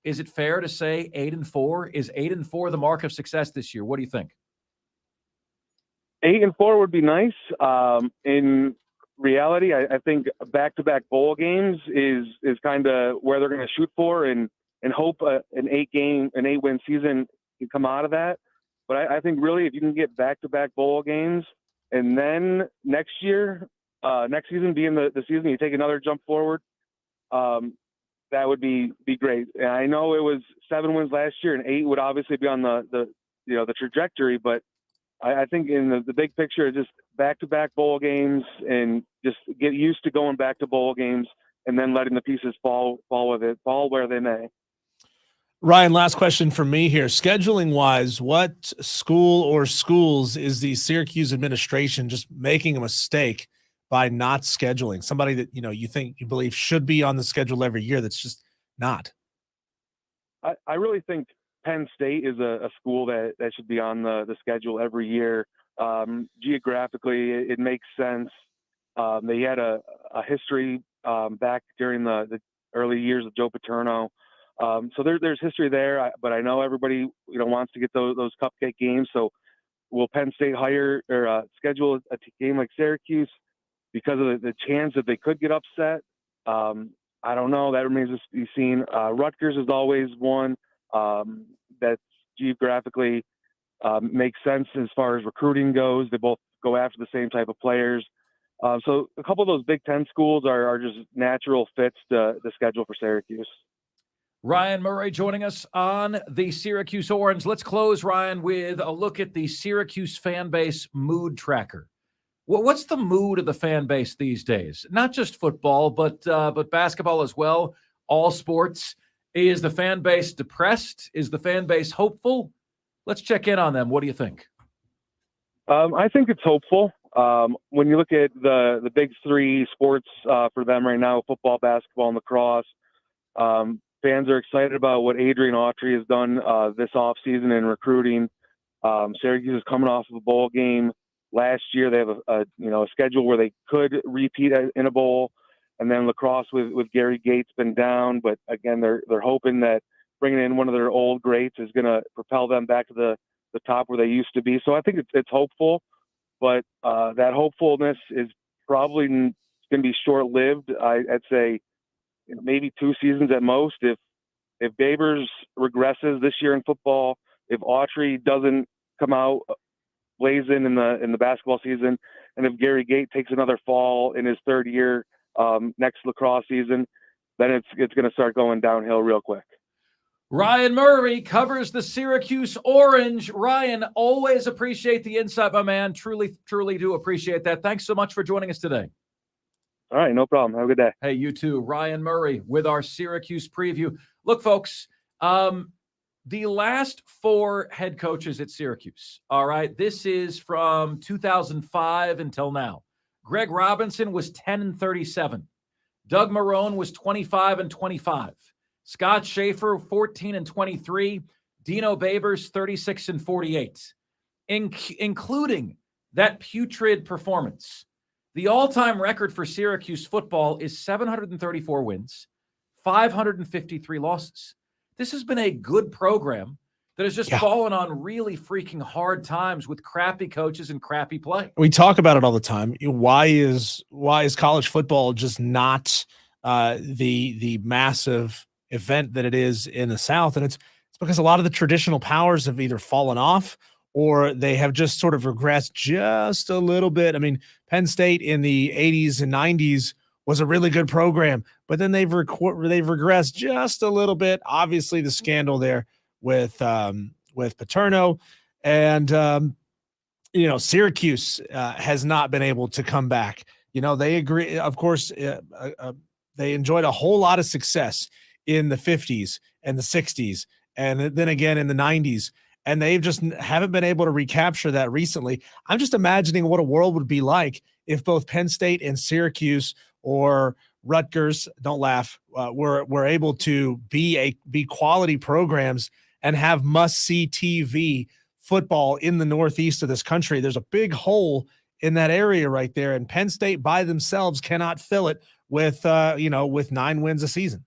Speaker 1: Is it fair to say 8-4? Is 8-4 the mark of success this year? What do you think?
Speaker 4: 8-4 would be nice. In reality, I think back-to-back bowl games is kind of where they're going to shoot for, and hope an 8-win season can come out of that. But I think really, if you can get back-to-back bowl games, and then next season being the season you take another jump forward, that would be great. And I know it was 7 wins last year, and 8 would obviously be on the the trajectory. But I think in the big picture, it's just back-to-back bowl games and just get used to going back to bowl games and then letting the pieces fall where they may.
Speaker 2: Ryan, last question from me here. Scheduling wise, what school or schools is the Syracuse administration just making a mistake by not scheduling? Somebody that, you believe should be on the schedule every year that's just not.
Speaker 4: I really think Penn State is a school that should be on the schedule every year. Geographically, it makes sense. They had a history back during the early years of Joe Paterno. So there's history there, but I know everybody wants to get those cupcake games. So will Penn State hire or schedule a game like Syracuse because of the chance that they could get upset? I don't know. That remains to be seen. Rutgers is always one that geographically makes sense as far as recruiting goes. They both go after the same type of players. So a couple of those Big Ten schools are just natural fits to the schedule for Syracuse.
Speaker 1: Ryan Murray joining us on the Syracuse Orange. Let's close, Ryan, with a look at the Syracuse fan base mood tracker. What's the mood of the fan base these days? Not just football, but basketball as well. All sports. Is the fan base depressed? Is the fan base hopeful? Let's check in on them. What do you think?
Speaker 4: I think it's hopeful. When you look at the big three sports for them right now, football, basketball, and lacrosse, fans are excited about what Adrian Autry has done this offseason in recruiting. Syracuse is coming off of a bowl game last year. They have a schedule where they could repeat in a bowl, and then lacrosse with Gary Gates been down. But again, they're hoping that bringing in one of their old greats is going to propel them back to the top where they used to be. So I think it's hopeful, but that hopefulness is probably going to be short-lived. I'd say maybe 2 seasons at most. If Babers regresses this year in football, if Autry doesn't come out blazing in the basketball season, and if Gary Gate takes another fall in his third year next lacrosse season, then it's going to start going downhill real quick.
Speaker 1: Ryan Murray covers the Syracuse Orange. Ryan, always appreciate the insight, my man. Truly, truly do appreciate that. Thanks so much for joining us today.
Speaker 4: All right, no problem. Have a good day.
Speaker 1: Hey, you too. Ryan Murray with our Syracuse preview. Look, folks, the last 4 head coaches at Syracuse, all right, this is from 2005 until now. Greg Robinson was 10-37. Doug Marrone was 25-25. Scott Schaefer, 14-23. Dino Babers, 36-48, including that putrid performance. The all-time record for Syracuse football is 734 wins, 553 losses. This has been a good program that has just fallen on really freaking hard times with crappy coaches and crappy play.
Speaker 2: We talk about it all the time. Why is college football just not the massive event that it is in the South? And it's because a lot of the traditional powers have either fallen off or they have just sort of regressed just a little bit. I mean, Penn State in the 80s and 90s was a really good program, but then they've regressed just a little bit. Obviously, the scandal there with Paterno, and Syracuse has not been able to come back. They agree. Of course, they enjoyed a whole lot of success in the 50s and the 60s, and then again in the 90s. And they just haven't been able to recapture that recently. I'm just imagining what a world would be like if both Penn State and Syracuse or Rutgers, don't laugh, were able to be quality programs and have must-see TV football in the Northeast of this country. There's a big hole in that area right there, and Penn State by themselves cannot fill it with 9 wins a season.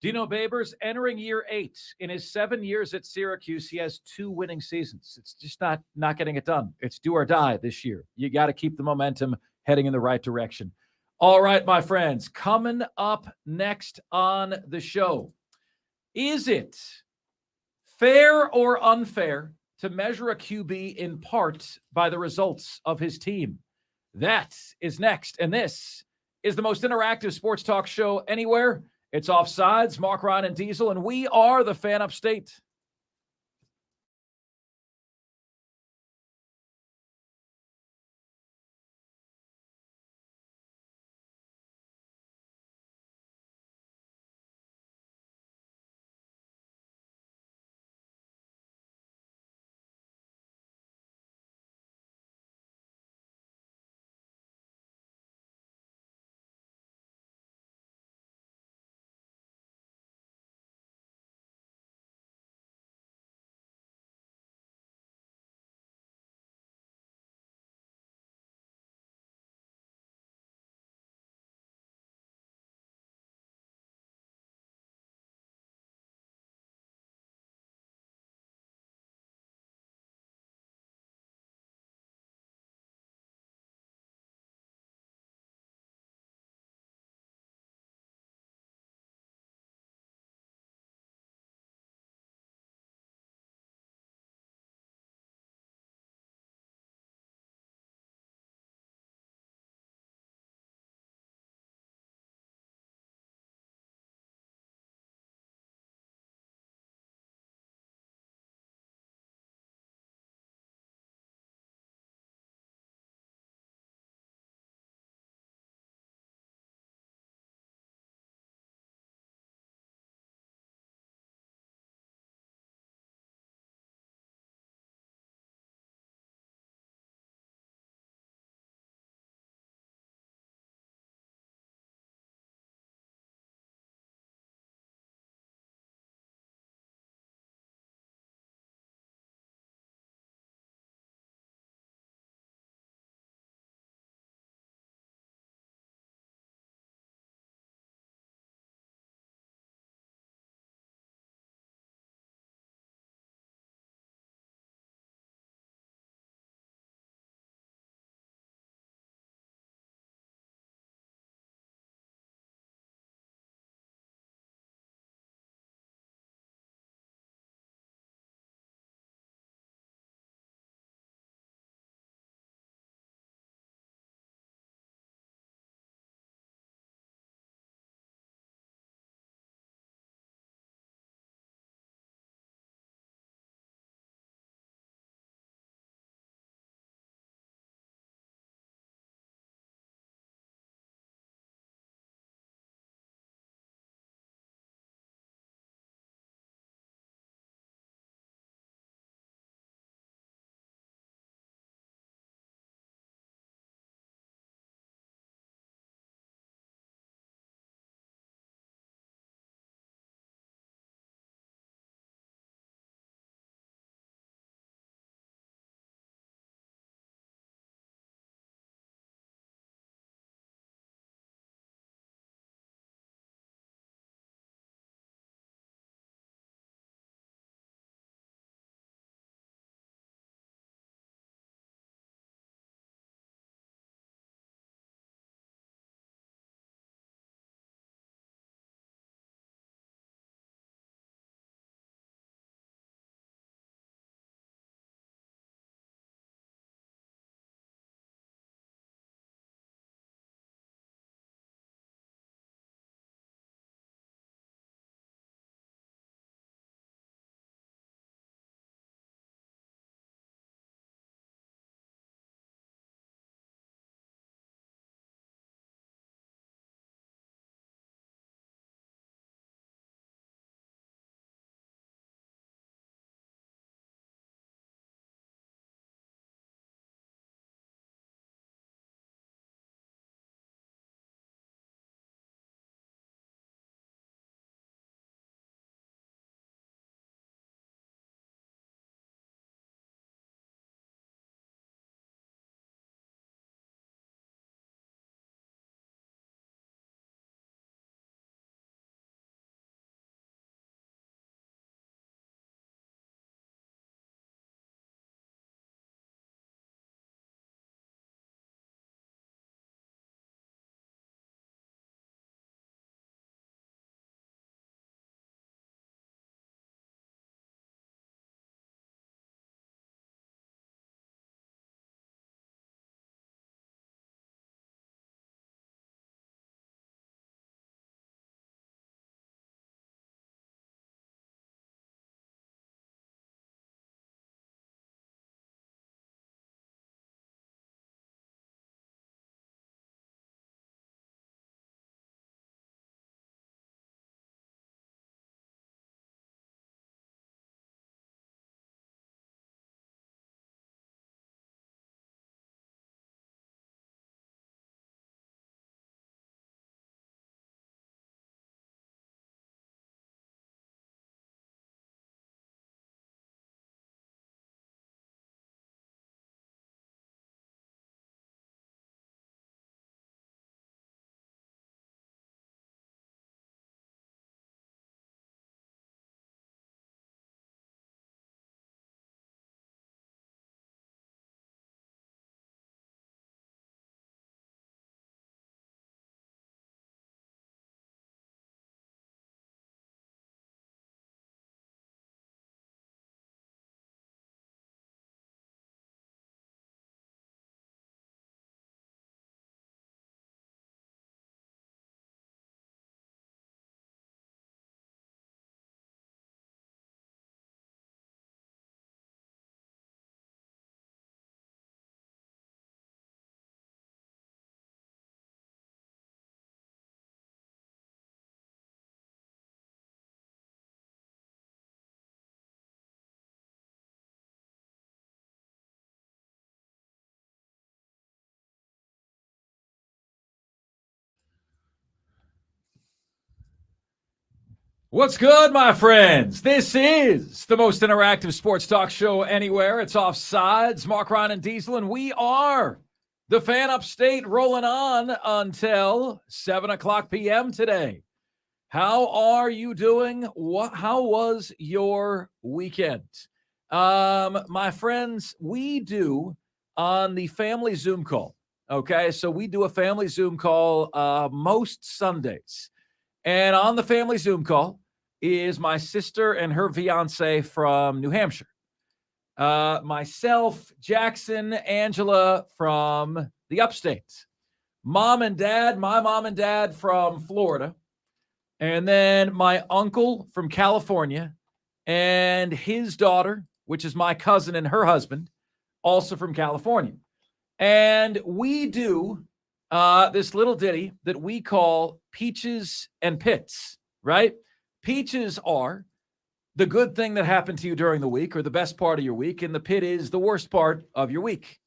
Speaker 1: Dino Babers entering year 8. In his 7 years at Syracuse, he has 2 winning seasons. It's just not getting it done. It's do or die this year. You got to keep the momentum heading in the right direction. All right, my friends, coming up next on the show, is it fair or unfair to measure a QB in part by the results of his team? That is next, and this is the most interactive sports talk show anywhere. It's Offsides, Mark, Ryan, and Diesel, and we are the Fan Upstate. What's good, my friends? This is the most interactive sports talk show anywhere. It's Offsides, Mark, Ryan, and Diesel, and we are the Fan Upstate, rolling on until 7 o'clock p.m. today. How are you doing? How was your weekend? My friends, we do on the family Zoom call, okay? So we do a family Zoom call most Sundays. And on the family Zoom call is my sister and her fiance from New Hampshire. Myself, Jackson, Angela from the upstate. My mom and dad from Florida. And then my uncle from California and his daughter, which is my cousin and her husband, also from California. And we do this little ditty that we call Peaches and Pits, right? Peaches are the good thing that happened to you during the week or the best part of your week, and the pit is the worst part of your week.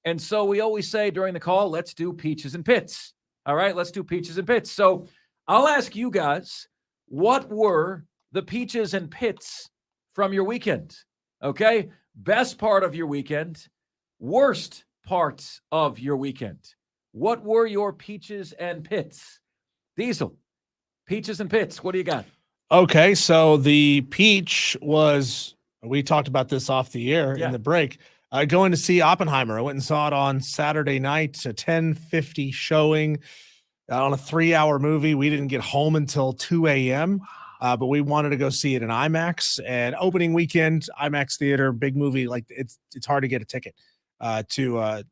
Speaker 1: And so we always say during the call, let's do Peaches and Pits. All right, let's do Peaches and Pits. So I'll ask you guys, what were the Peaches and Pits from your weekend? Okay, best part of your weekend, worst parts of your weekend. What were your Peaches and Pits? Diesel, Peaches and Pits, what do you got?
Speaker 2: Okay, so the peach was, we talked about this off the air in the break, going to see Oppenheimer. I went and saw it on Saturday night, a 10:50 showing on a 3-hour movie. We didn't get home until 2 a.m., but we wanted to go see it in IMAX. And opening weekend, IMAX theater, big movie, like it's hard to get a ticket to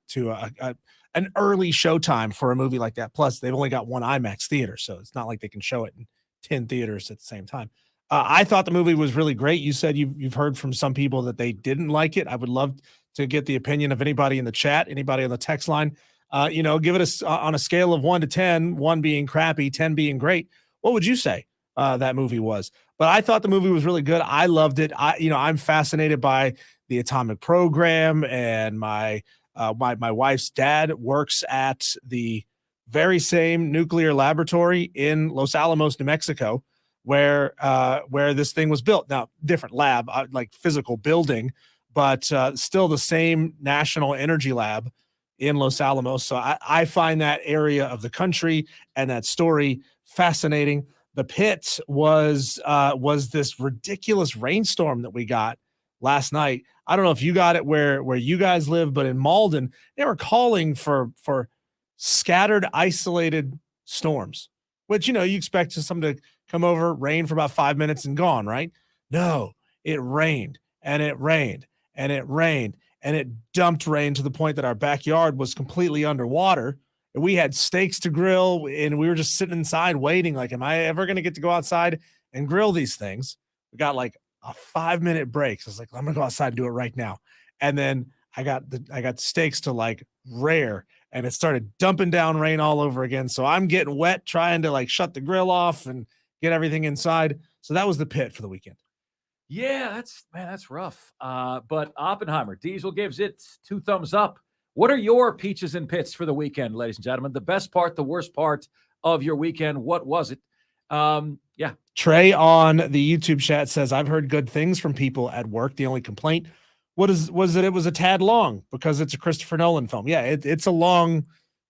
Speaker 2: an early showtime for a movie like that. Plus, they've only got one IMAX theater, so it's not like they can show it in 10 theaters at the same time. I thought the movie was really great. You said you've heard from some people that they didn't like it. I would love to get the opinion of anybody in the chat, anybody on the text line. Give it on a scale of 1 to 10, 1 being crappy, 10 being great. What would you say that movie was? But I thought the movie was really good. I loved it. I'm fascinated by the atomic program, and my wife's dad works at the very same nuclear laboratory in Los Alamos, New Mexico, where this thing was built. Now, different lab, like physical building, but still the same National Energy Lab in Los Alamos. So I find that area of the country and that story fascinating. The pit was this ridiculous rainstorm that we got last night. I don't know if you got it where you guys live, but in Malden, they were calling for scattered, isolated storms, which, you expect something to come over, rain for about 5 minutes and gone, right? No, it rained and it rained and it rained and it dumped rain to the point that our backyard was completely underwater. And we had steaks to grill, and we were just sitting inside waiting. Like, am I ever going to get to go outside and grill these things? We got like a 5-minute break. So I was like, I'm going to go outside and do it right now. And then I got the steaks to like rare, and it started dumping down rain all over again. So I'm getting wet trying to like shut the grill off and get everything inside. So that was the pit for the weekend.
Speaker 1: Yeah, that's rough. But Oppenheimer, Diesel gives it 2 thumbs up. What are your Peaches and Pits for the weekend, ladies and gentlemen? The best part, the worst part of your weekend, what was it? Yeah.
Speaker 2: Trey on the YouTube chat says, I've heard good things from people at work. The only complaint was that it was a tad long because it's a Christopher Nolan film. Yeah, it's a long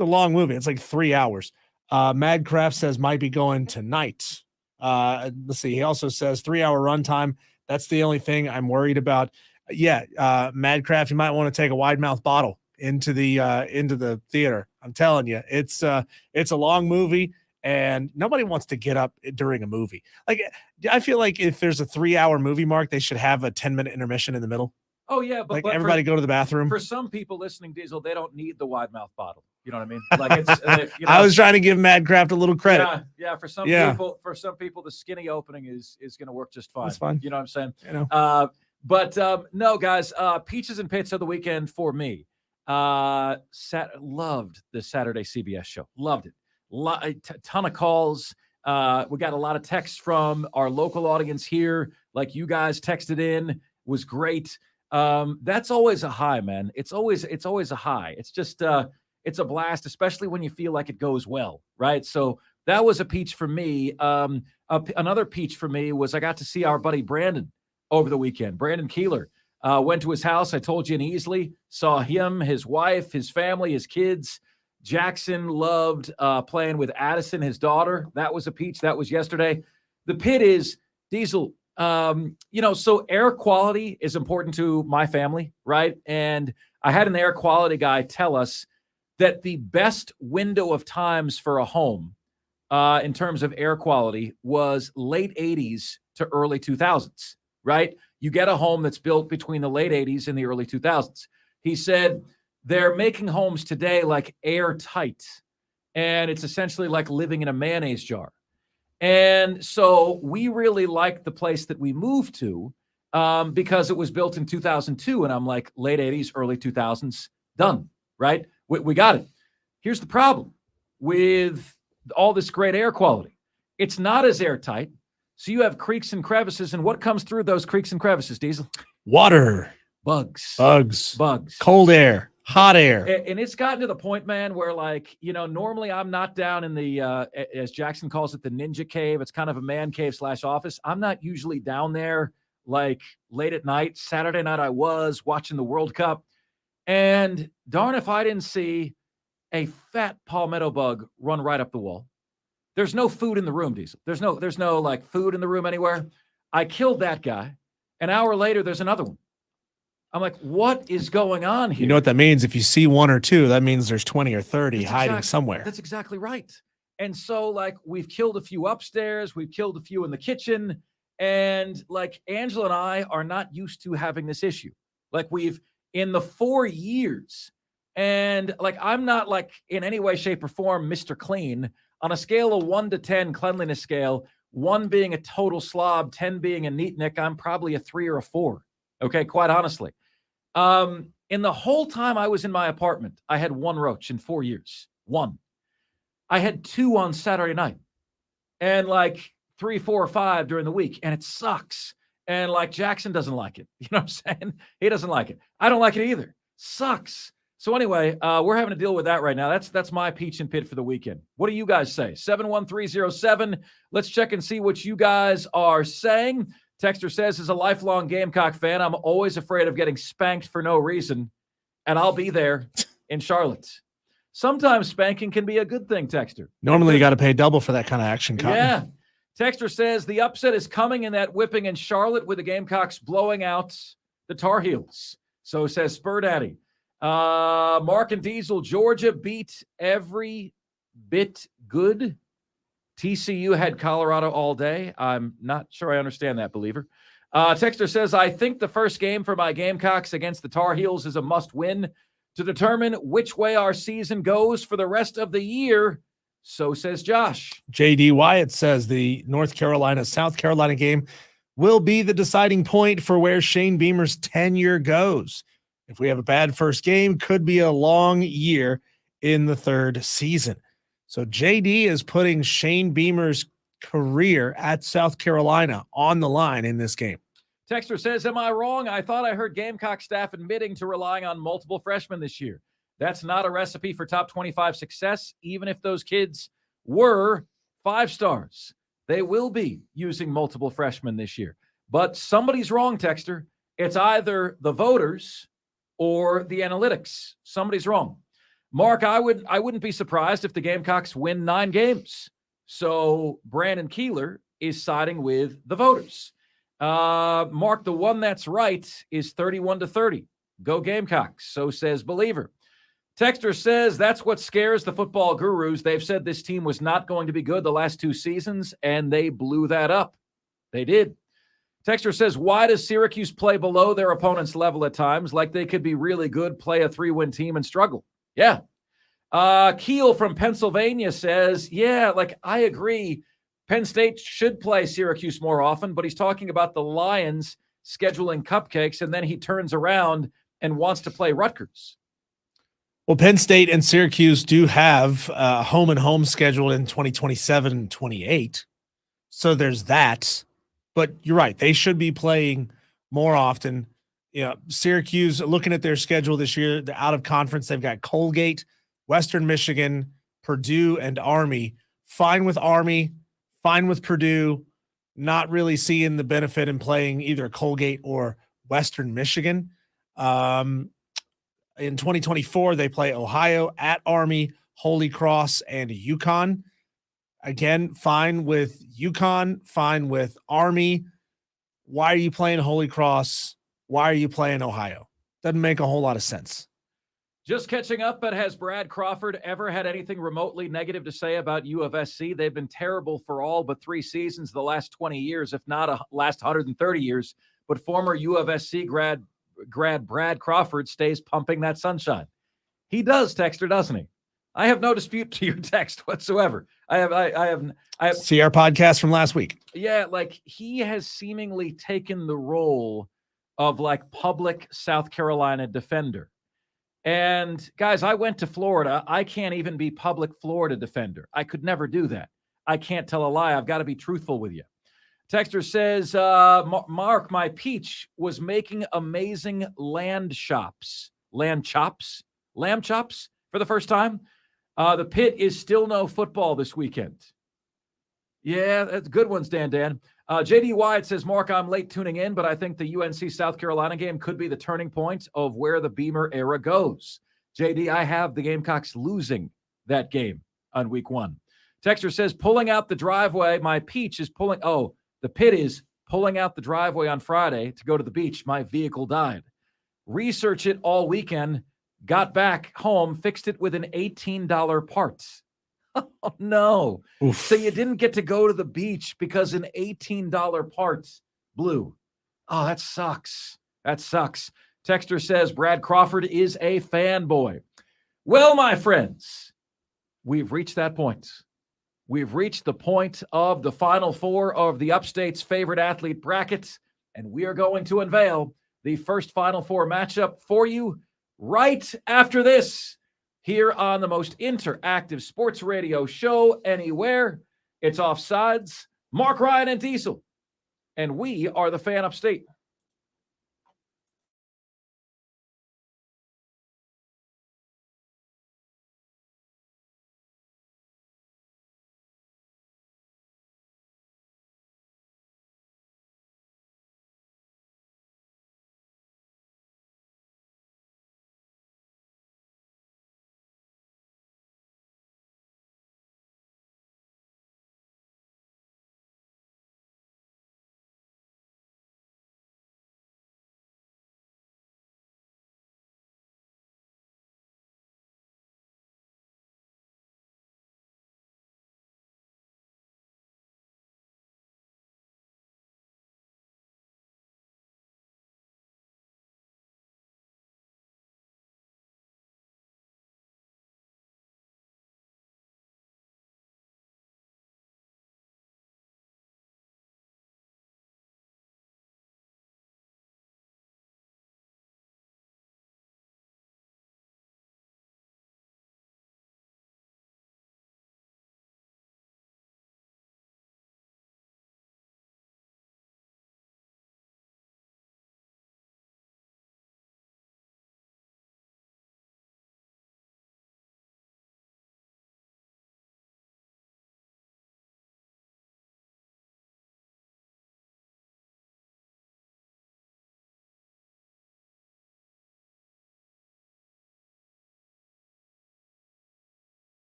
Speaker 2: movie. It's like 3 hours. Madcraft says might be going tonight. Let's see. He also says 3-hour runtime. That's the only thing I'm worried about. Yeah, Madcraft, you might want to take a wide mouth bottle into the theater. I'm telling you, it's a long movie, and nobody wants to get up during a movie. Like, I feel like if there's a 3-hour movie mark, they should have a 10-minute intermission in the middle.
Speaker 1: Oh yeah, but
Speaker 2: everybody go to the bathroom.
Speaker 1: For some people listening, Diesel, they don't need the wide mouth bottle. You know what I mean? Like it's.
Speaker 2: I was trying to give Madcraft a little credit.
Speaker 1: Yeah. For some people, the skinny opening is going to work just fine.
Speaker 2: That's fine.
Speaker 1: You know what I'm saying? But no, guys. Peaches and Pits of the weekend for me. Loved the Saturday CBS show. Loved it. A ton of calls. We got a lot of texts from our local audience here. Like you guys texted in, was great. That's always a high, man. It's always a high. It's just it's a blast, especially when you feel like it goes well, right? So That was a peach for me. Another peach for me was I got to see our buddy Brandon over the weekend. Brandon Keeler went to his house. I told you in Easley. Saw him, his wife, his family, his kids. Jackson loved playing with Addison, his daughter. That was a peach. That was yesterday. The pit is, Diesel, so air quality is important to my family, right? And I had an air quality guy tell us that the best window of times for a home in terms of air quality was late 80s to early 2000s, right? You get a home that's built between the late 80s and the early 2000s. He said they're making homes today like airtight, and it's essentially like living in a mayonnaise jar. And so we really liked the place that we moved to because it was built in 2002. And I'm like, late 80s, early 2000s, done, right? We got it. Here's the problem with all this great air quality. It's not as airtight. So you have creeks and crevices. And what comes through those creeks and crevices, Diesel?
Speaker 2: Water.
Speaker 1: Bugs.
Speaker 2: Cold air. Hot air.
Speaker 1: And it's gotten to the point, man, where normally I'm not down in the, as Jackson calls it, the ninja cave. It's kind of a man cave / office. I'm not usually down there like late at night. Saturday night I was watching the World Cup. And darn if I didn't see a fat palmetto bug run right up the wall. There's no food in the room, Diesel. There's no like food in the room anywhere. I killed that guy. An hour later, there's another one. I'm like, what is going on here?
Speaker 2: You know what that means? If you see one or two, that means there's 20 or 30 hiding somewhere.
Speaker 1: That's exactly right. And so, like, we've killed a few upstairs. We've killed a few in the kitchen. And, like, Angela and I are not used to having this issue. Like, we've, in the 4 years, and, like, I'm not, like, in any way, shape, or form Mr. Clean. On a scale of 1 to 10 cleanliness scale, 1 being a total slob, 10 being a neatnik, I'm probably a 3 or a 4. Okay, quite honestly. In the whole time I was in my apartment, I had 1 roach in 4 years. 1. I had 2 on Saturday night and like 3, 4, or 5 during the week. And it sucks. And like Jackson doesn't like it. You know what I'm saying? He doesn't like it. I don't like it either. Sucks. So anyway, we're having to deal with that right now. That's my peach and pit for the weekend. What do you guys say? 71307. Let's check and see what you guys are saying. Texter says, as a lifelong Gamecock fan, I'm always afraid of getting spanked for no reason, and I'll be there in Charlotte. Sometimes spanking can be a good thing, Texter.
Speaker 2: Normally, you got to pay double for that kind of action, Cotton.
Speaker 1: Yeah. Texter says, the upset is coming in that whipping in Charlotte with the Gamecocks blowing out the Tar Heels. So says Spur Daddy. Mark and Diesel, Georgia beat every bit good. TCU had Colorado all day. I'm not sure I understand that, believer. Texter says, I think the first game for my Gamecocks against the Tar Heels is a must-win to determine which way our season goes for the rest of the year. So says Josh.
Speaker 2: J.D. Wyatt says the North Carolina-South Carolina game will be the deciding point for where Shane Beamer's tenure goes. If we have a bad first game, could be a long year in the third season. So JD is putting Shane Beamer's career at South Carolina on the line in this game.
Speaker 1: Texter says, am I wrong? I thought I heard Gamecock staff admitting to relying on multiple freshmen this year. That's not a recipe for top 25 success, even if those kids were 5 stars. They will be using multiple freshmen this year. But somebody's wrong, Texter. It's either the voters or the analytics. Somebody's wrong. Mark, I wouldn't be surprised if the Gamecocks win 9 games. So Brandon Keeler is siding with the voters. Mark, the one that's right is 31-30. Go Gamecocks. So says Believer. Texter says that's what scares the football gurus. They've said this team was not going to be good the last 2 seasons, and they blew that up. They did. Texter says, why does Syracuse play below their opponent's level at times? Like they could be really good, play a 3-win team, and struggle. Yeah. Keel from Pennsylvania says, yeah, like I agree. Penn State should play Syracuse more often, but he's talking about the Lions scheduling cupcakes, and then he turns around and wants to play Rutgers.
Speaker 2: Well, Penn State and Syracuse do have home and home scheduled in 2027 and 28. So there's that. But you're right. They should be playing more often. Syracuse, looking at their schedule this year, they're out of conference. They've got Colgate, Western Michigan, Purdue, and Army fine with Army, fine with Purdue, not really seeing the benefit in playing either Colgate or Western Michigan. In 2024, they play Ohio at Army, Holy Cross, and UConn. Again, fine with UConn, fine with Army. Why are you playing Holy Cross? Why are you playing Ohio? Doesn't make a whole lot of sense.
Speaker 1: Just catching up, but has Brad Crawford ever had anything remotely negative to say about U of SC? They've been terrible for all but 3 seasons the last 20 years, if not a last 130 years. But former U of SC grad Brad Crawford stays pumping that sunshine. He does, Texter, doesn't he? I have no dispute to your text whatsoever. I have.
Speaker 2: See our podcast from last week.
Speaker 1: Yeah, like he has seemingly taken the role of like public South Carolina defender. And guys, I went to Florida. I can't even be public Florida defender. I could never do that. I can't tell a lie. I've got to be truthful with you. Texter says, Mark, my peach was making amazing lamb chops for the first time. The pit is still no football this weekend. Yeah, that's good ones, Dan. JD Wyatt says, Mark, I'm late tuning in, but I think the UNC South Carolina game could be the turning point of where the Beamer era goes. JD, I have the Gamecocks losing that game on week 1. Texter says, pulling out the driveway. My peach is pulling. Oh, the pit is pulling out the driveway on Friday to go to the beach. My vehicle died. Research it all weekend. Got back home, fixed it with an $18 part. Oh, no.
Speaker 2: Oof.
Speaker 1: So you didn't get to go to the beach because an $18 part blew. Oh, that sucks. That sucks. Texter says Brad Crawford is a fanboy. Well, my friends, we've reached that point. We've reached the point of the Final Four of the Upstate's favorite athlete bracket, and we are going to unveil the first Final Four matchup for you right after this. Here on the most interactive sports radio show anywhere. It's Offsides, Mark Ryan and Diesel. And we are the Fan Upstate.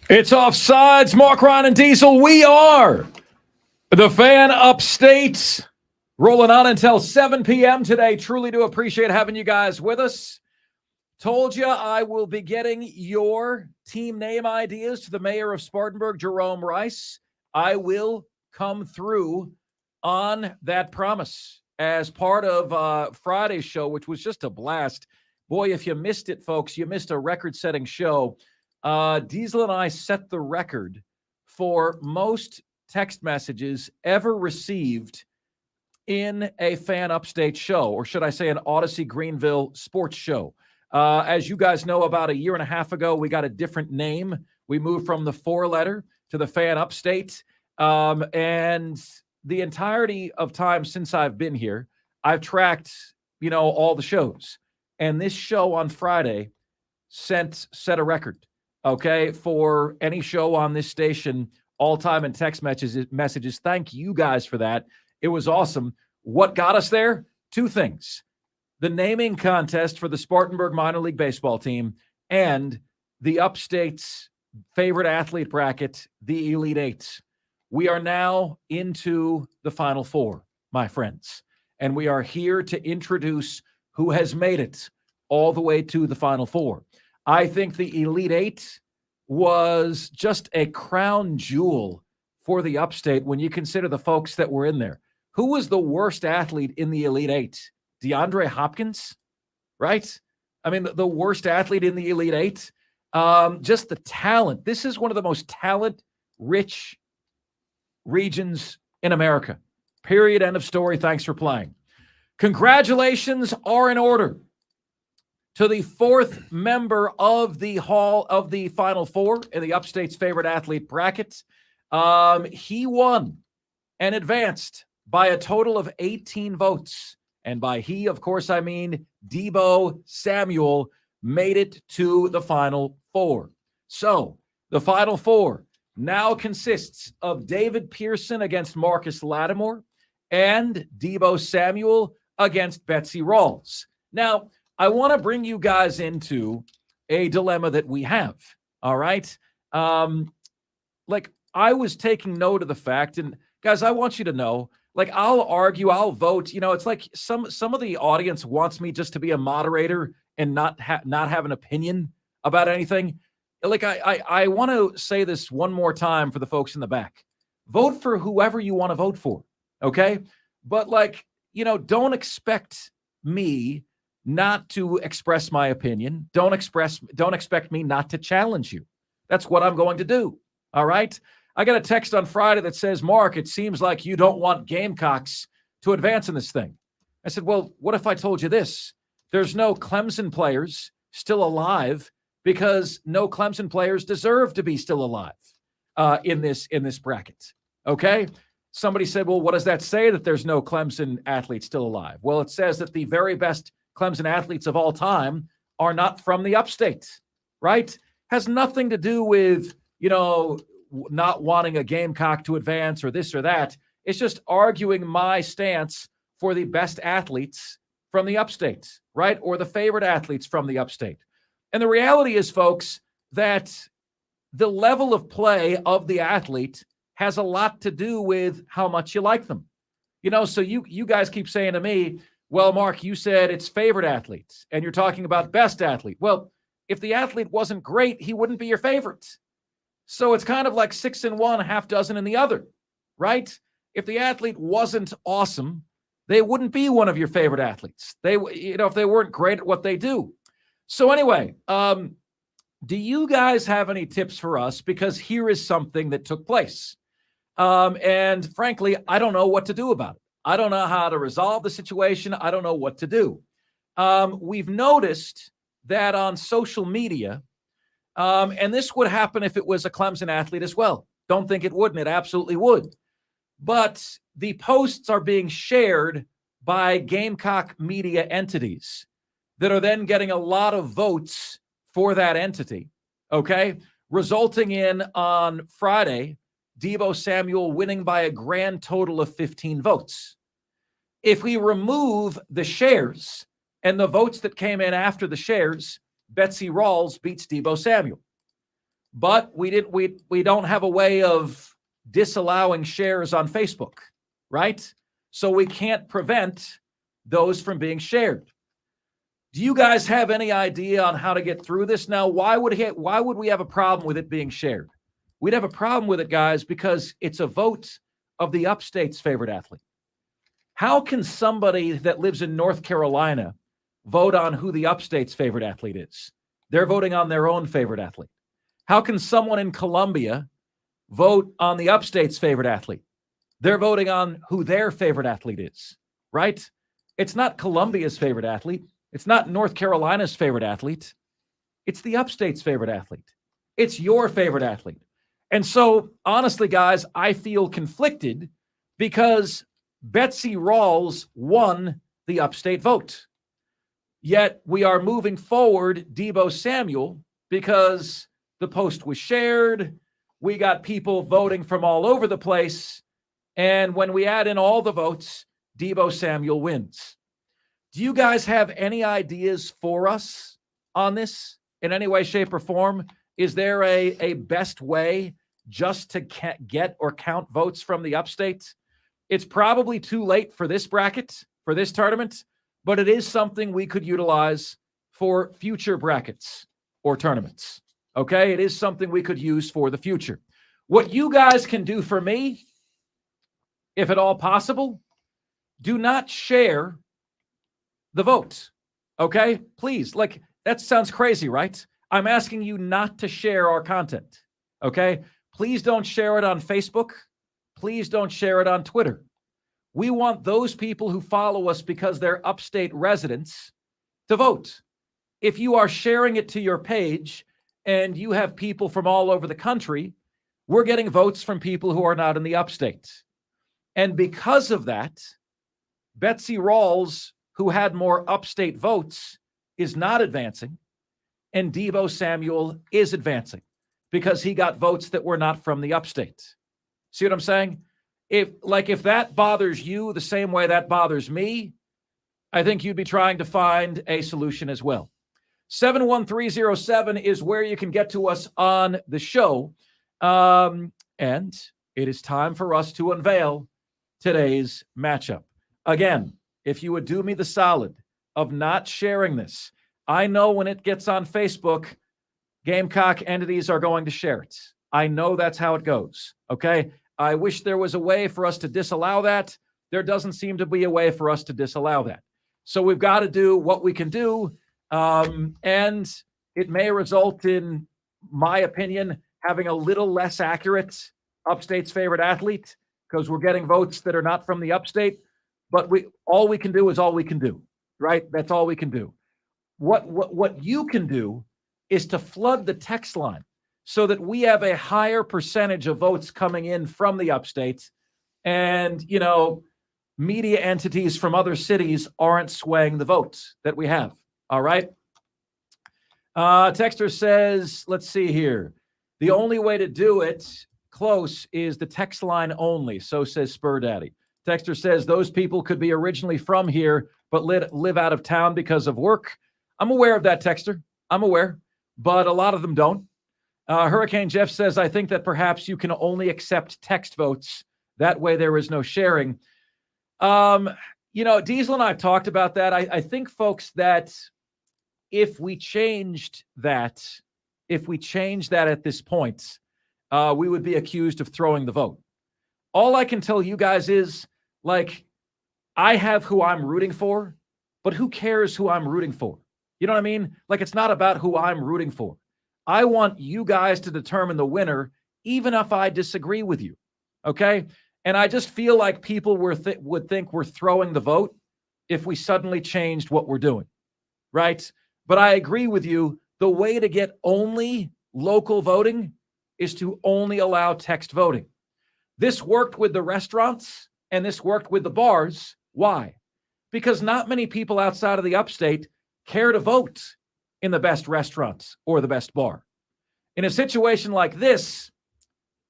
Speaker 1: It's Offsides. Mark, Ron, and Diesel. We are the Fan Upstate. Rolling on until 7 p.m. today. Truly do appreciate having you guys with us. Told you I will be getting your team name ideas to the mayor of Spartanburg, Jerome Rice. I will come through on that promise as part of Friday's show, which was just a blast. Boy, if you missed it, folks, you missed a record-setting show. Diesel and I set the record for most text messages ever received in a Fan Upstate show, or should I say an Odyssey Greenville sports show. As you guys know, about a year and a half ago, we got a different name. We moved from the 4-letter to the Fan Upstate. And the entirety of time since I've been here, I've tracked, all the shows. And this show on Friday set a record, okay, for any show on this station, all time in text messages. Thank you guys for that. It was awesome. What got us there? Two things. The naming contest for the Spartanburg minor league baseball team and the Upstate's favorite athlete bracket, the Elite Eight. We are now into the Final Four, my friends, and we are here to introduce who has made it all the way to the Final Four. I think the Elite Eight was just a crown jewel for the Upstate when you consider the folks that were in there. Who was the worst athlete in the Elite Eight? DeAndre Hopkins, right? I mean, the worst athlete in the Elite Eight. Just the talent. This is one of the most talent-rich regions in America. Period. End of story. Thanks for playing. Congratulations are in order to the fourth member of the Hall of the Final Four in the Upstate's favorite athlete bracket. He won and advanced by a total of 18 votes. And by he, of course, I mean Deebo Samuel made it to the Final Four. So the Final Four now consists of David Pearson against Marcus Lattimore and Deebo Samuel against Betsy Rawls. Now, I want to bring you guys into a dilemma that we have, all right? I was taking note of the fact, and guys, I want you to know, I'll argue, I'll vote. It's like some of the audience wants me just to be a moderator and not have an opinion about anything. I want to say this one more time for the folks in the back. Vote for whoever you want to vote for, okay? But don't expect me not to express my opinion. Don't expect me not to challenge you. That's what I'm going to do, all right? I got a text on Friday that says, Mark, it seems like you don't want Gamecocks to advance in this thing. I said, well, what if I told you this? There's no Clemson players still alive because no Clemson players deserve to be still alive in this bracket, okay? Somebody said, well, what does that say that there's no Clemson athletes still alive? Well, it says that the very best Clemson athletes of all time are not from the Upstate, right? Has nothing to do with, not wanting a Gamecock to advance or this or that. It's just arguing my stance for the best athletes from the Upstate, right? Or the favorite athletes from the Upstate. And the reality is, folks, that the level of play of the athlete has a lot to do with how much you like them. So you guys keep saying to me, well, Mark, you said it's favorite athletes and you're talking about best athlete. Well, if the athlete wasn't great, he wouldn't be your favorite. So it's kind of like 6 in one, half dozen in the other, right? If the athlete wasn't awesome, they wouldn't be one of your favorite athletes. If they weren't great at what they do. So anyway, do you guys have any tips for us? Because here is something that took place. And frankly, I don't know what to do about it. I don't know how to resolve the situation. I don't know what to do. We've noticed that on social media, and this would happen if it was a Clemson athlete as well. Don't think it wouldn't. It absolutely would. But the posts are being shared by Gamecock media entities that are then getting a lot of votes for that entity, okay? Resulting in, on Friday, Deebo Samuel winning by a grand total of 15 votes. If we remove the shares and the votes that came in after the shares, Betsy Rawls beats Deebo Samuel. but we don't have a way of disallowing shares on Facebook, right? So we can't prevent those from being shared. Do you guys have any idea on how to get through this now? Why would we have a problem with it being shared? We'd have a problem with it, guys, because it's a vote of the upstate's favorite athlete. How can somebody that lives in North Carolina vote on who the upstate's favorite athlete is? They're voting on their own favorite athlete. How can someone in Columbia vote on the upstate's favorite athlete? They're voting on who their favorite athlete is, right? It's not Columbia's favorite athlete. It's not North Carolina's favorite athlete. It's the upstate's favorite athlete. It's your favorite athlete. And so, honestly, guys, I feel conflicted because Betsy Rawls won the upstate vote. Yet we are moving forward Deebo Samuel because the post was shared. We got people voting from all over the place. And when we add in all the votes, Deebo Samuel wins. Do you guys have any ideas for us on this in any way, shape, or form? Is there a best way just to get or count votes from the upstate? It's probably too late for this bracket, for this tournament, but it is something we could utilize for future brackets or tournaments. Okay? It is something we could use for the future. What you guys can do for me, if at all possible, do not share the vote. Okay? Please. Like, that sounds crazy, right? I'm asking you not to share our content. Okay? Please don't share it on Facebook. Please don't share it on Twitter. We want those people who follow us because they're upstate residents to vote. If you are sharing it to your page and you have people from all over the country, we're getting votes from people who are not in the upstate. And because of that, Betsy Rawls, who had more upstate votes, is not advancing, and Deebo Samuel is advancing because he got votes that were not from the upstate. See what I'm saying? If that bothers you the same way that bothers me, I think you'd be trying to find a solution as well. 71307 is where you can get to us on the show. And it is time for us to unveil today's matchup. Again, if you would do me the solid of not sharing this, I know when it gets on Facebook, Gamecock entities are going to share it. I know that's how it goes. Okay? I wish there was a way for us to disallow that. There doesn't seem to be a way for us to disallow that. So we've got to do what we can do. And it may result in, my opinion, having a little less accurate upstate's favorite athlete because we're getting votes that are not from the upstate. But all we can do is all we can do, right? That's all we can do. What you can do is to flood the text line so that we have a higher percentage of votes coming in from the upstate, and media entities from other cities aren't swaying the votes that we have. All right. Texter says, let's see here. The only way to do it close is the text line only. So says Spur Daddy. Texter says those people could be originally from here, but live out of town because of work. I'm aware of that, Texter. I'm aware, but a lot of them don't. Hurricane Jeff says, I think that perhaps you can only accept text votes. That way there is no sharing. Diesel and I have talked about that. I think, folks, that if we changed that at this point, we would be accused of throwing the vote. All I can tell you guys is, I have who I'm rooting for, but who cares who I'm rooting for? You know what I mean? It's not about who I'm rooting for. I want you guys to determine the winner, even if I disagree with you. Okay? And I just feel like people would think we're throwing the vote if we suddenly changed what we're doing. Right? But I agree with you. The way to get only local voting is to only allow text voting. This worked with the restaurants and this worked with the bars. Why? Because not many people outside of the upstate care to vote in the best restaurants or the best bar. In a situation like this,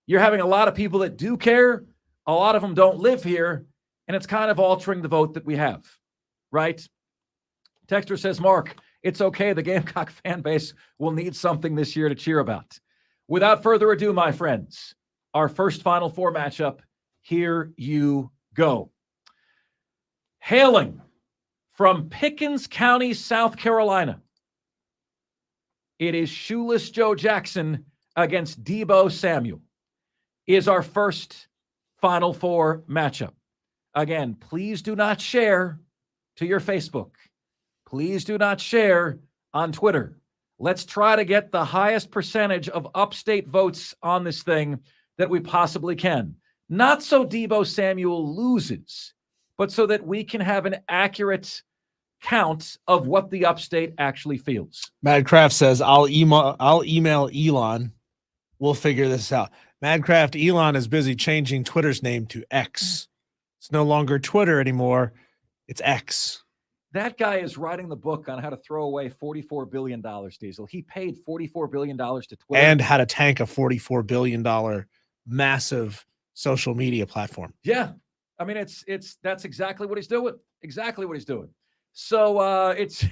Speaker 1: you're having a lot of people that do care. A lot of them don't live here, and it's kind of altering the vote that we have, right? Texter says, Mark, it's okay. The Gamecock fan base will need something this year to cheer about. Without further ado, my friends, our first Final Four matchup, here you go. Hailing from Pickens County, South Carolina, it is Shoeless Joe Jackson against Deebo Samuel is our first Final Four matchup. Again, please do not share to your Facebook. Please do not share on Twitter. Let's try to get the highest percentage of upstate votes on this thing that we possibly can. Not so Deebo Samuel loses, but so that we can have an accurate count of what the upstate actually feels.
Speaker 2: Madcraft says, I'll email Elon. We'll figure this out. Madcraft, Elon is busy changing Twitter's name to X. It's no longer Twitter anymore. It's X.
Speaker 1: That guy is writing the book on how to throw away $44 billion, Diesel. He paid $44 billion to Twitter.
Speaker 2: And how to tank a $44 billion massive social media platform.
Speaker 1: Yeah. I mean, that's exactly what he's doing. Exactly what he's doing. So it's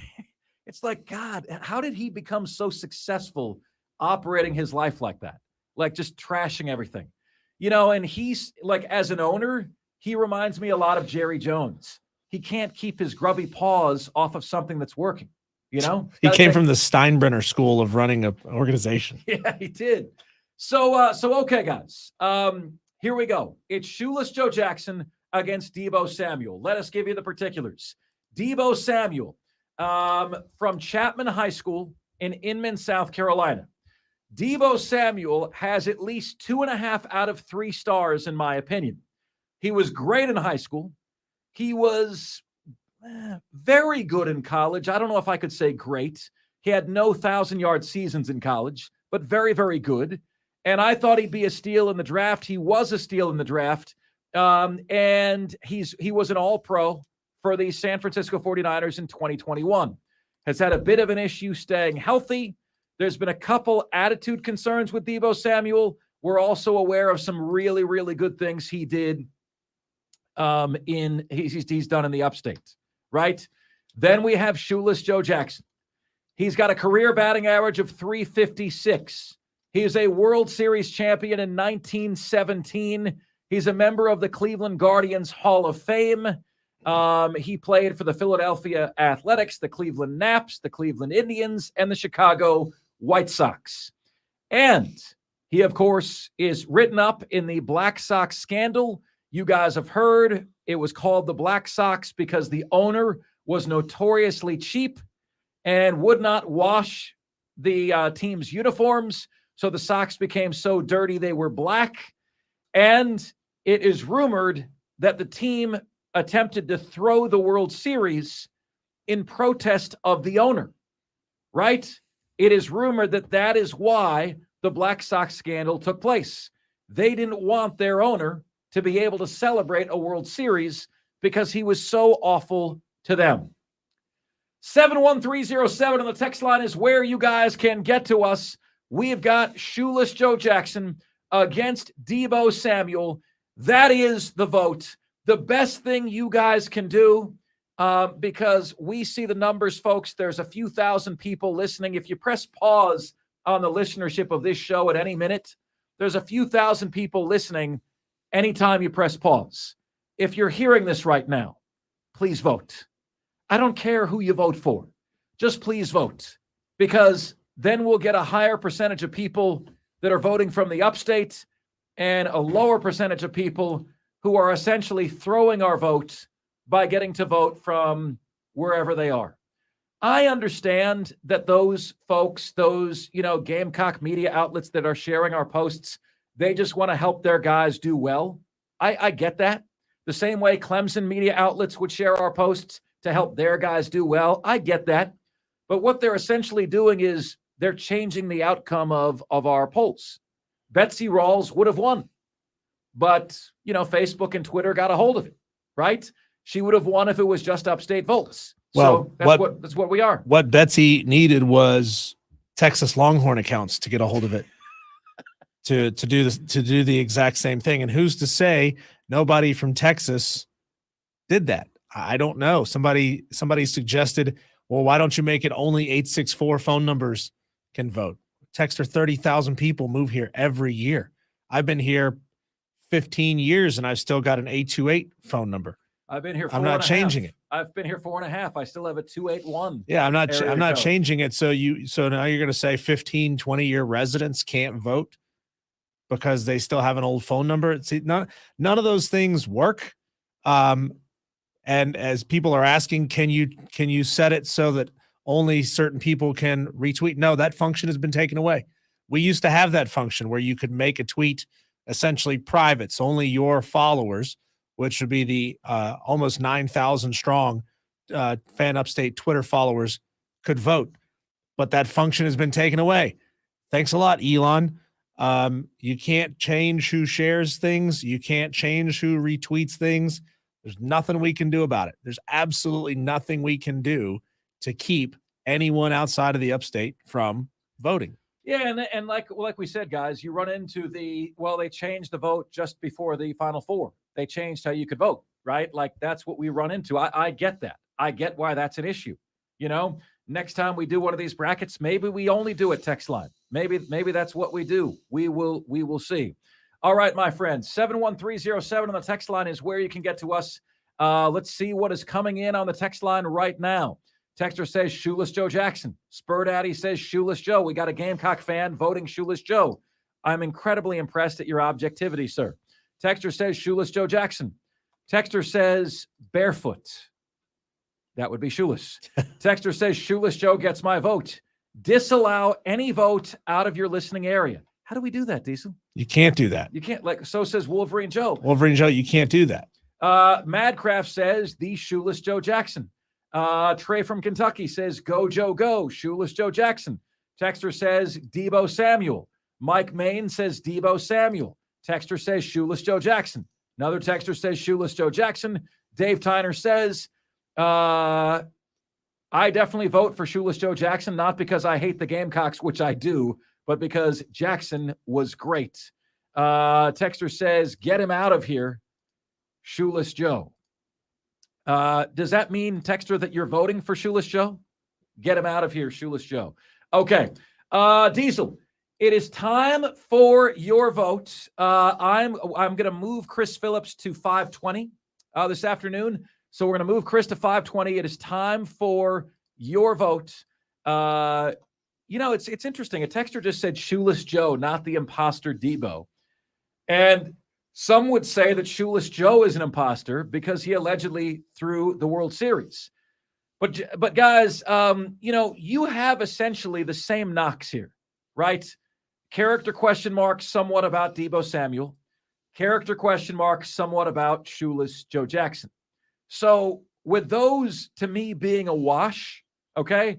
Speaker 1: like, God, how did he become so successful operating his life like that? Like just trashing everything, and he's like, as an owner, he reminds me a lot of Jerry Jones. He can't keep his grubby paws off of something that's working, He
Speaker 2: came from the Steinbrenner school of running an organization.
Speaker 1: Yeah, he did. So okay, guys, here we go. It's Shoeless Joe Jackson against Deebo Samuel. Let us give you the particulars. Deebo Samuel from Chapman High School in Inman, South Carolina. Deebo Samuel has at least 2.5 out of 3 stars, in my opinion. He was great in high school. He was very good in college. I don't know if I could say great. He had no 1,000-yard seasons in college, but very, very good. And I thought he'd be a steal in the draft. He was a steal in the draft. And he was an all-pro for the San Francisco 49ers in 2021. Has had a bit of an issue staying healthy. There's been a couple attitude concerns with Deebo Samuel. We're also aware of some really, really good things he did he's done in the upstate, right? Then we have Shoeless Joe Jackson. He's got a career batting average of .356. He is a World Series champion in 1917. He's a member of the Cleveland Guardians Hall of Fame. He played for the Philadelphia Athletics, the Cleveland Naps, the Cleveland Indians, and the Chicago White Sox. And he, of course, is written up in the Black Sox scandal. You guys have heard it was called the Black Sox because the owner was notoriously cheap and would not wash the team's uniforms. So the Sox became so dirty they were black. And it is rumored that the team attempted to throw the World Series in protest of the owner, right? It is rumored that that is why the Black Sox scandal took place. They didn't want their owner to be able to celebrate a World Series because he was so awful to them. 71307 on the text line is where you guys can get to us. We've got Shoeless Joe Jackson against Deebo Samuel. That is the vote. The best thing you guys can do, because we see the numbers, folks. There's a few thousand people listening. If you press pause on the listenership of this show at any minute, there's a few thousand people listening anytime you press pause. If you're hearing this right now, please vote. I don't care who you vote for. Just please vote, because then we'll get a higher percentage of people that are voting from the upstate and a lower percentage of people who are essentially throwing our vote by getting to vote from wherever they are. I understand that those folks, those, Gamecock media outlets that are sharing our posts, they just want to help their guys do well. I get that. The same way Clemson media outlets would share our posts to help their guys do well. I get that. But what they're essentially doing is they're changing the outcome of our polls. Betsy Rawls would have won, but, Facebook and Twitter got a hold of it, right? She would have won if it was just upstate votes.
Speaker 2: Well,
Speaker 1: so that's what we are.
Speaker 2: What Betsy needed was Texas Longhorn accounts to get a hold of it. to do this, to do the exact same thing. And who's to say nobody from Texas did that? I don't know. Somebody suggested, well, why don't you make it only 864 phone numbers can vote? Texter, 30,000 people move here every year. I've been here 15 years and I've still got an 828 phone number.
Speaker 1: I've been here.
Speaker 2: I'm not changing it.
Speaker 1: I've been here 4.5. I still have a 281.
Speaker 2: Yeah, I'm not
Speaker 1: code.
Speaker 2: changing it. So now you're going to say 15, 20-year residents can't vote because they still have an old phone number. See, none of those things work. And as people are asking, can you set it so that only certain people can retweet? No, that function has been taken away. We used to have that function where you could make a tweet essentially private, so only your followers, which would be the almost 9,000 strong Fan Upstate Twitter followers, could vote. But that function has been taken away. Thanks a lot, Elon. You can't change who shares things. You can't change who retweets things. There's nothing we can do about it. There's absolutely nothing we can do to keep anyone outside of the Upstate from voting.
Speaker 1: Yeah, and like we said, guys, you run into they changed the vote just before the Final Four. They changed how you could vote, right? Like that's what we run into. I get that. I get why that's an issue. You know, next time we do one of these brackets, maybe we only do a text line. Maybe that's what we do. We will see. All right, my friends, 71307 on the text line is where you can get to us. Let's see what is coming in on the text line right now. Texter says Shoeless Joe Jackson. Spur Daddy says Shoeless Joe. We got a Gamecock fan voting Shoeless Joe. I'm incredibly impressed at your objectivity, sir. Texter says Shoeless Joe Jackson. Texter says barefoot. That would be shoeless. Texter says Shoeless Joe gets my vote. Disallow any vote out of your listening area. How do we do that, Diesel?
Speaker 2: You can't do that.
Speaker 1: You can't. So says Wolverine Joe.
Speaker 2: Wolverine Joe, you can't do that.
Speaker 1: Madcraft says the Shoeless Joe Jackson. Trey from Kentucky says, go, Joe, go. Shoeless Joe Jackson. Texter says, Debo Samuel. Mike Main says, Debo Samuel. Texter says, Shoeless Joe Jackson. Another texter says, Shoeless Joe Jackson. Dave Tyner says, I definitely vote for Shoeless Joe Jackson, not because I hate the Gamecocks, which I do, but because Jackson was great. Texter says, get him out of here, Shoeless Joe. Does that mean, Texter, that you're voting for Shoeless Joe? Get him out of here, Shoeless Joe. Okay. Diesel, it is time for your vote. I'm going to move Chris Phillips to 520 this afternoon. So we're going to move Chris to 520. It is time for your vote. It's interesting. A texter just said Shoeless Joe, not the imposter Debo. And some would say that Shoeless Joe is an imposter because he allegedly threw the World Series. But guys, you have essentially the same knocks here, right? Character question mark somewhat about Debo Samuel. Character question mark somewhat about Shoeless Joe Jackson. So with those, to me, being a wash, okay,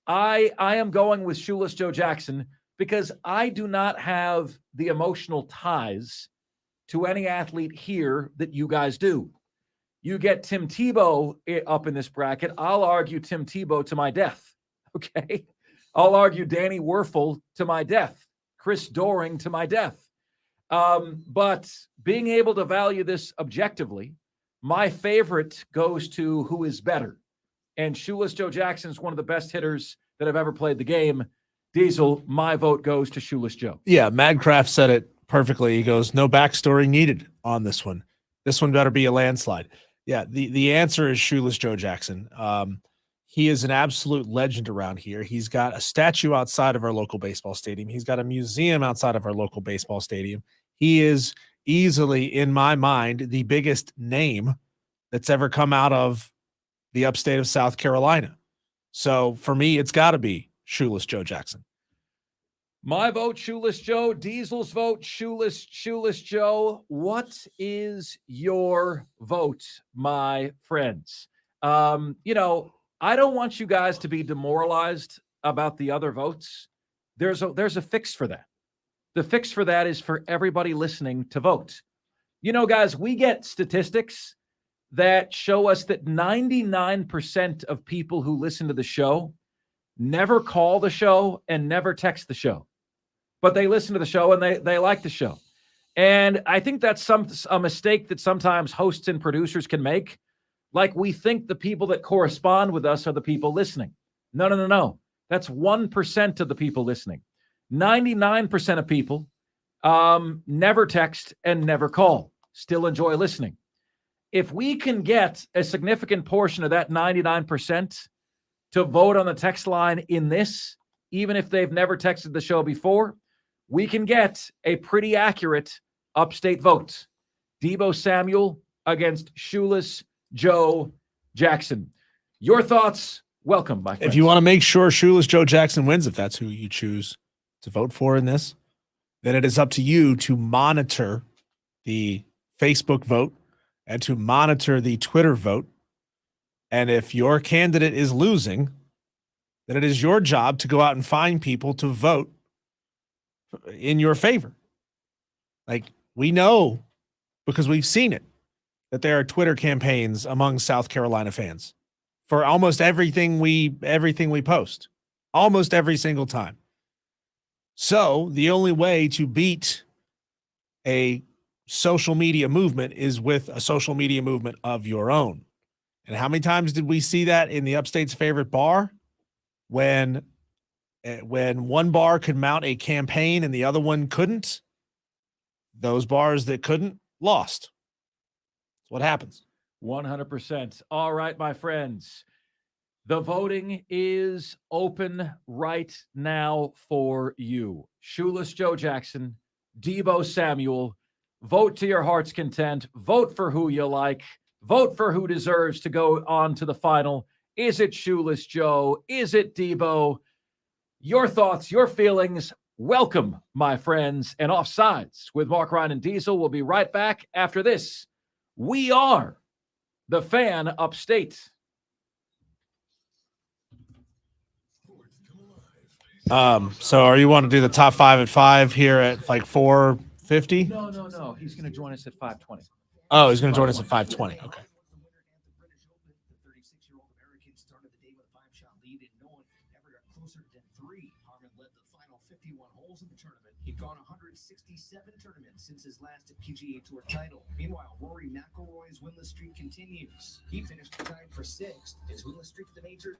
Speaker 1: I am going with Shoeless Joe Jackson because I do not have the emotional ties to any athlete here that you guys do. You get Tim Tebow up in this bracket. I'll argue Tim Tebow to my death, okay? I'll argue Danny Werfel to my death, Chris Doring to my death. But being able to value this objectively, my favorite goes to who is better. And Shoeless Joe Jackson is one of the best hitters that have ever played the game. Diesel, my vote goes to Shoeless Joe. Yeah,
Speaker 2: Madcraft said it perfectly. He goes, no backstory needed on this one. This one better be a landslide. Yeah, the answer is Shoeless Joe Jackson. He is an absolute legend around here. He's got a statue outside of our local baseball stadium. He's got a museum outside of our local baseball stadium. He is easily, in my mind, the biggest name that's ever come out of the upstate of South Carolina. So for me, it's got to be Shoeless Joe Jackson.
Speaker 1: My vote, Shoeless Joe. Diesel's vote, Shoeless Joe. What is your vote, my friends? I don't want you guys to be demoralized about the other votes. There's a fix for that. The fix for that is for everybody listening to vote. Guys, we get statistics that show us that 99% of people who listen to the show never call the show and never text the show. But they listen to the show and they like the show. And I think that's a mistake that sometimes hosts and producers can make. Like we think the people that correspond with us are the people listening. No. That's 1% of the people listening. 99% of people never text and never call, still enjoy listening. If we can get a significant portion of that 99% to vote on the text line in this, even if they've never texted the show before, we can get a pretty accurate upstate vote. Deebo Samuel against Shoeless Joe Jackson. Your thoughts? Welcome, my friend.
Speaker 2: If you want to make sure Shoeless Joe Jackson wins, if that's who you choose to vote for in this, then it is up to you to monitor the Facebook vote and to monitor the Twitter vote. And if your candidate is losing, then it is your job to go out and find people to vote in your favor. Like, we know, because we've seen it, that there are Twitter campaigns among South Carolina fans for almost everything we post, almost every single time. So the only way to beat a social media movement is with a social media movement of your own. And how many times did we see that in the Upstate's favorite bar when one bar could mount a campaign and the other one couldn't? Those bars that couldn't lost. That's what happens.
Speaker 1: 100%. All right, my friends. The voting is open right now for you. Shoeless Joe Jackson, Deebo Samuel. Vote to your heart's content. Vote for who you like. Vote for who deserves to go on to the final. Is it Shoeless Joe? Is it Deebo? Your thoughts, your feelings. Welcome, my friends. And Offsides with Mark, Ryan, and Diesel. We'll be right back after this. We are the Fan Upstate.
Speaker 2: So are you want to do the top 5 at 5 here at like 4:50?
Speaker 1: No. He's going to join us at 5:20.
Speaker 2: Oh, he's going to join us at 5:20. Okay.
Speaker 5: He'd gone 167 tournaments since his last PGA Tour title. Meanwhile, Rory McIlroy's winless streak continues. He finished tied for 6th. His winless streak at the major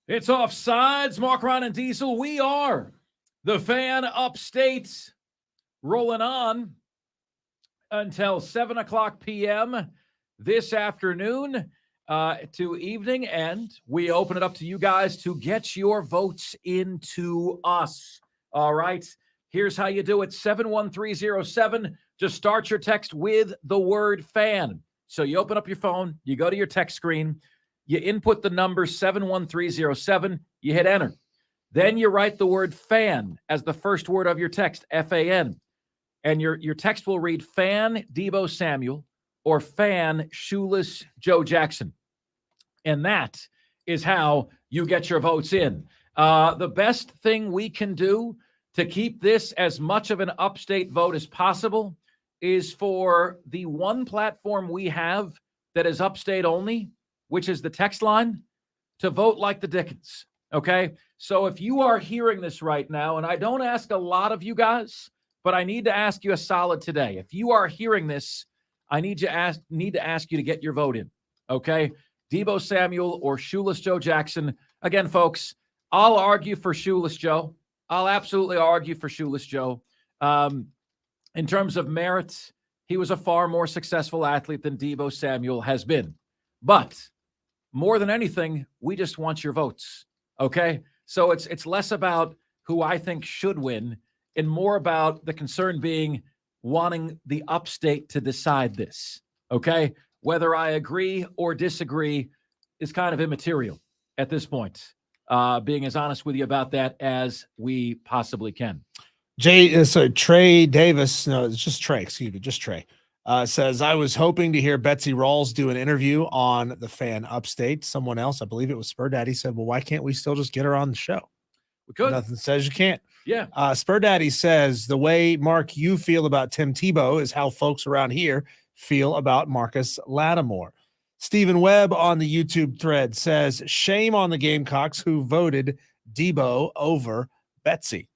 Speaker 1: It's Offsides. Mark, Ron, and Diesel. We are the Fan Upstate, rolling on until 7 o'clock p.m. this afternoon to evening, and we open it up to you guys to get your votes into us. All right, here's how you do it. 71307. Just start your text with the word fan. So you open up your phone, you go to your text screen, you input the number 71307, you hit enter. Then you write the word fan as the first word of your text, F-A-N. And your text will read fan Deebo Samuel or fan shoeless Joe Jackson. And that is how you get your votes in. The best thing we can do to keep this as much of an upstate vote as possible is for the one platform we have that is upstate only, which is the text line, to vote like the Dickens, okay? So if you are hearing this right now, and I don't ask a lot of you guys, but I need to ask you a solid today. If you are hearing this, I need to ask you to get your vote in, okay? Deebo Samuel or Shoeless Joe Jackson. Again, folks, I'll argue for Shoeless Joe. I'll absolutely argue for Shoeless Joe. In terms of merit, he was a far more successful athlete than Deebo Samuel has been. But more than anything, we just want your votes, okay? So it's less about who I think should win and more about the concern being wanting the upstate to decide this, okay? Whether I agree or disagree is kind of immaterial at this point, being as honest with you about that as we possibly can.
Speaker 2: Trey Davis, no, it's just Trey, says, I was hoping to hear Betsy Rawls do an interview on the Fan Upstate. Someone else, I believe it was Spur Daddy, said, well, why can't we still just get her on the show?
Speaker 1: We could.
Speaker 2: Nothing says you can't.
Speaker 1: Yeah.
Speaker 2: Spur Daddy says, the way, Mark, you feel about Tim Tebow is how folks around here feel about Marcus Lattimore. Stephen Webb on the YouTube thread says, shame on the Gamecocks who voted Deebo over Betsy.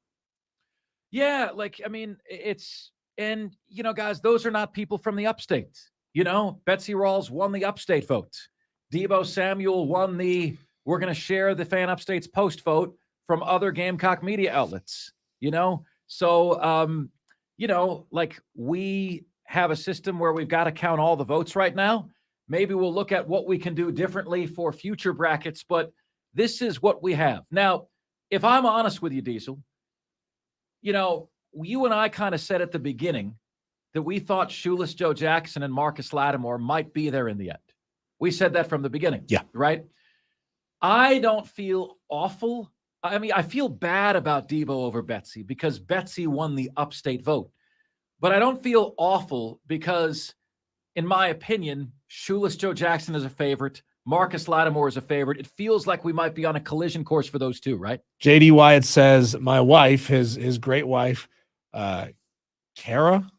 Speaker 1: Yeah, and, guys, those are not people from the upstate. Betsy Rawls won the upstate vote. Deebo Samuel won we're going to share the Fan Upstate's post vote from other Gamecock media outlets, So, we have a system where we've got to count all the votes right now. Maybe we'll look at what we can do differently for future brackets, but this is what we have. Now, if I'm honest with you, Diesel, you and I kind of said at the beginning that we thought Shoeless Joe Jackson and Marcus Lattimore might be there in the end. We said that from the beginning.
Speaker 2: Yeah.
Speaker 1: Right? I don't feel awful. I mean, I feel bad about Deebo over Betsy because Betsy won the upstate vote. But I don't feel awful because, in my opinion, Shoeless Joe Jackson is a favorite. Marcus Lattimore is a favorite. It feels like we might be on a collision course for those two, right?
Speaker 2: JD Wyatt says, my wife, his great wife, Kara.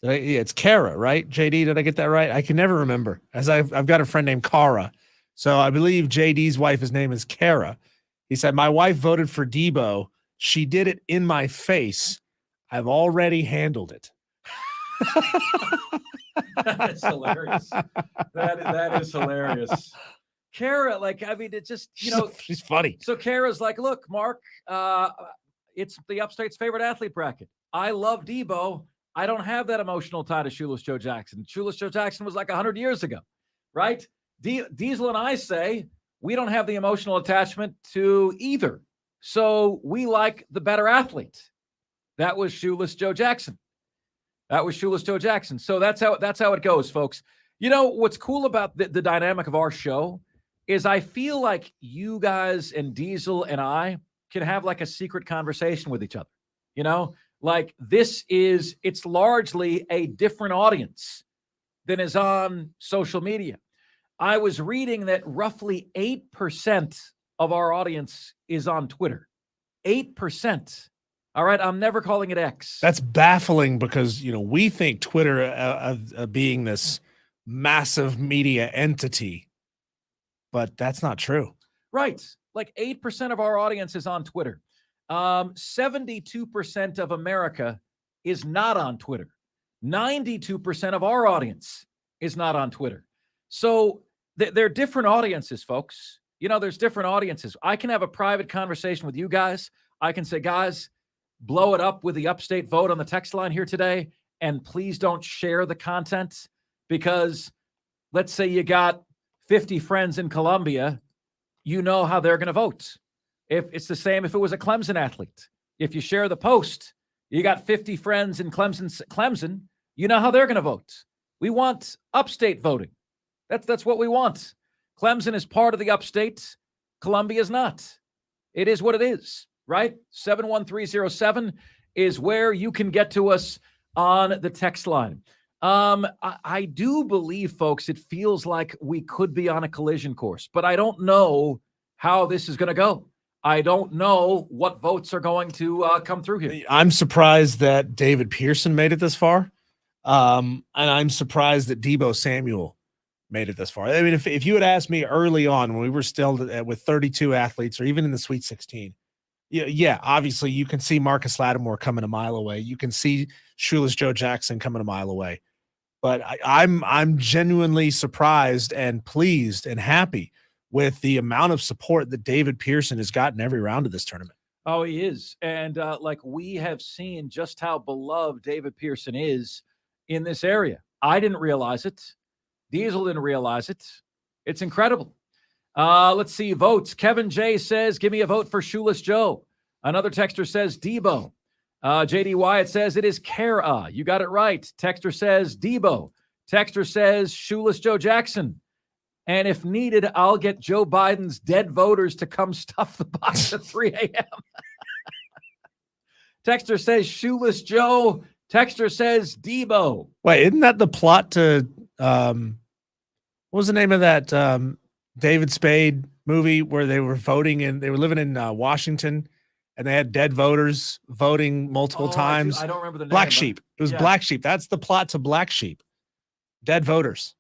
Speaker 2: It's Kara, right? JD, did I get that right? I can never remember. As I've got a friend named Kara. So I believe JD's wife's name is Kara. He said, my wife voted for Deebo. She did it in my face. I've already handled it.
Speaker 1: That is hilarious. That is hilarious. Kara, it just,
Speaker 2: she's funny.
Speaker 1: So Kara's like, look, Mark, it's the upstate's favorite athlete bracket. I love Deebo. I don't have that emotional tie to Shoeless Joe Jackson. Shoeless Joe Jackson was like 100 years ago, right? Diesel and I say we don't have the emotional attachment to either. So we like the better athlete. That was Shoeless Joe Jackson. So that's how it goes, folks. What's cool about the dynamic of our show is I feel like you guys and Diesel and I can have like a secret conversation with each other. It's largely a different audience than is on social media. I was reading that roughly 8% of our audience is on Twitter. 8%. All right, I'm never calling it X.
Speaker 2: That's baffling because, we think Twitter being this massive media entity, but that's not true.
Speaker 1: Right. Like 8% of our audience is on Twitter. 72% of America is not on Twitter. 92% of our audience is not on Twitter. So they're different audiences, folks. There's different audiences. I can have a private conversation with you guys. I can say, guys, blow it up with the upstate vote on the text line here today, and please don't share the content, because let's say you got 50 friends in Columbia, you know how they're going to vote. If it's the same if it was a Clemson athlete. If you share the post, you got 50 friends in Clemson, you know how they're going to vote. We want upstate voting. That's what we want. Clemson is part of the upstate. Columbia is not. It is what it is, right? 71307 is where you can get to us on the text line. I do believe, folks, it feels like we could be on a collision course, but I don't know how this is going to go. I don't know what votes are going to come through here.
Speaker 2: I'm surprised that David Pearson made it this far. And I'm surprised that Deebo Samuel made it this far. I mean, if you had asked me early on when we were still with 32 athletes or even in the Sweet 16, yeah, obviously you can see Marcus Lattimore coming a mile away. You can see Shoeless Joe Jackson coming a mile away. But I'm genuinely surprised and pleased and happy with the amount of support that David Pearson has gotten every round of this tournament.
Speaker 1: Oh, he is. And we have seen just how beloved David Pearson is in this area. I didn't realize it. Diesel didn't realize it. It's incredible. Let's see votes. Kevin J says, give me a vote for Shoeless Joe. Another texter says Debo. JD Wyatt says it is Kara. You got it right. Texter says Debo. Texter says Shoeless Joe Jackson. And if needed, I'll get Joe Biden's dead voters to come stuff the box at 3 a.m. Texter says Shoeless Joe. Texter says Debo.
Speaker 2: Wait, isn't that the plot to what was the name of that David Spade movie where they were voting and they were living in Washington and they had dead voters voting multiple times?
Speaker 1: I don't remember the name.
Speaker 2: Black Sheep. It was Black Sheep. That's the plot to Black Sheep. Dead voters.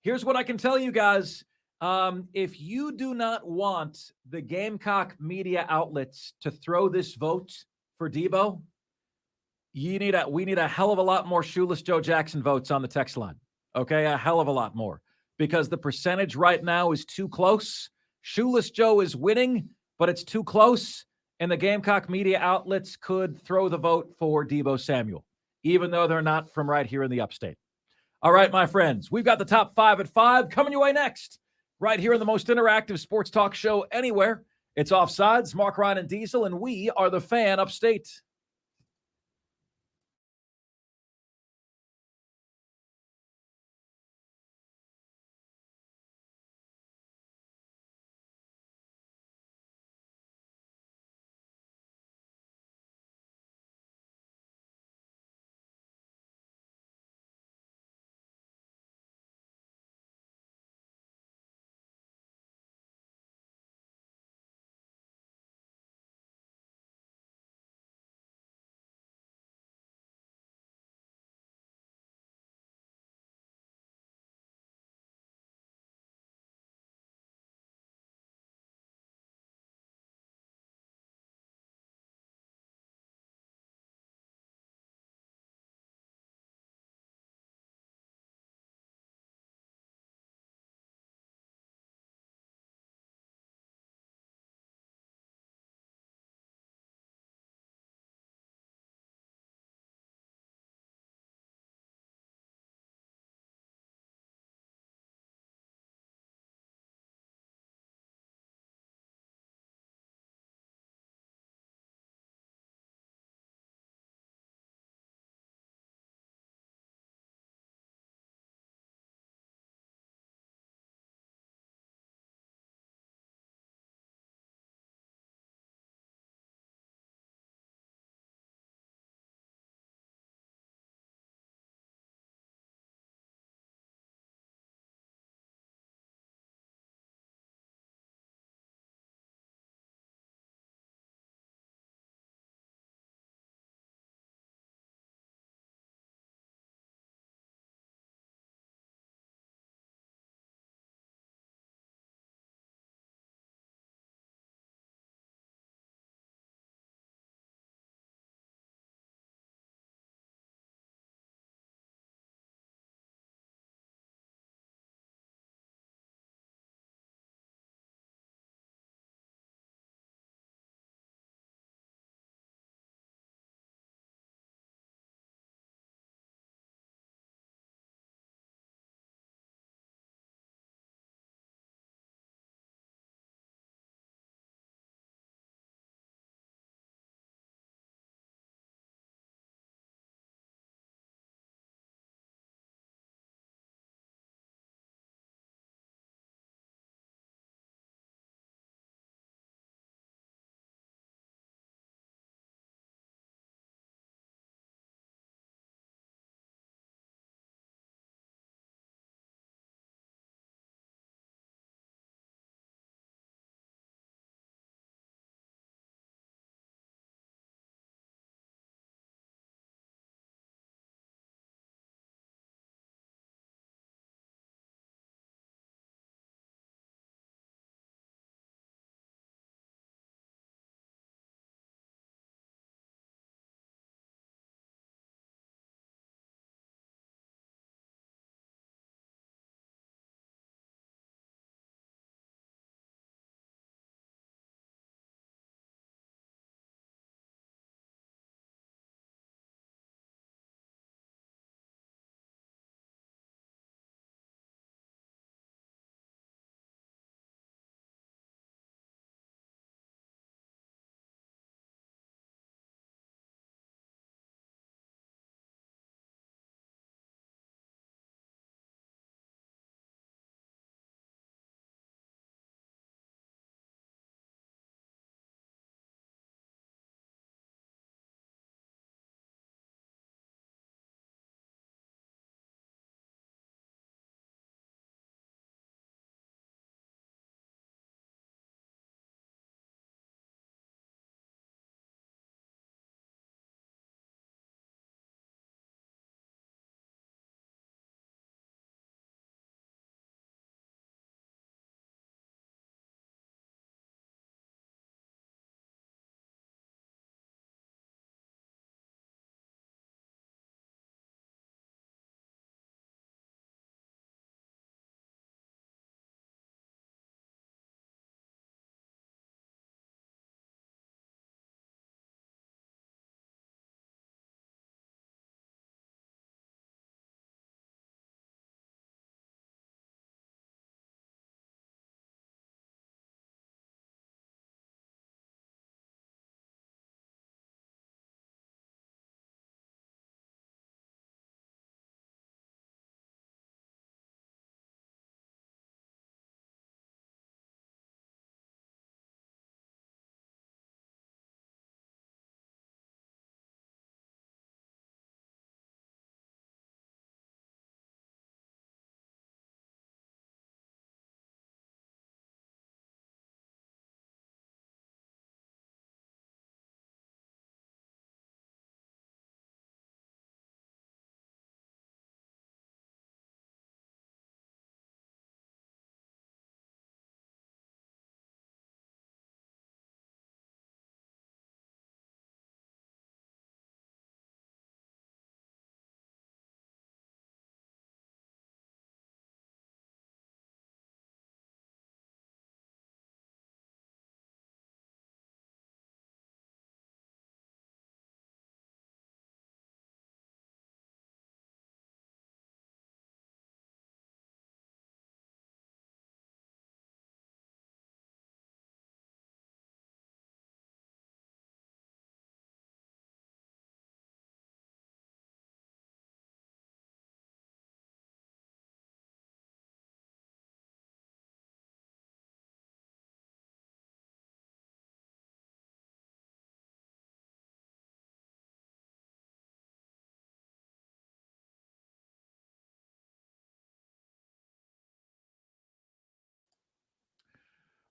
Speaker 1: Here's what I can tell you guys. If you do not want the Gamecock media outlets to throw this vote for Debo, we need a hell of a lot more Shoeless Joe Jackson votes on the text line. Okay, a hell of a lot more, because the percentage right now is too close. Shoeless Joe is winning, but it's too close, and the Gamecock media outlets could throw the vote for Deebo Samuel, even though they're not from right here in the upstate. All right, my friends, we've got the top 5 at 5 coming your way next, right here in the most interactive sports talk show anywhere. It's Offsides, Mark, Ryan, and Diesel, and we are the Fan Upstate.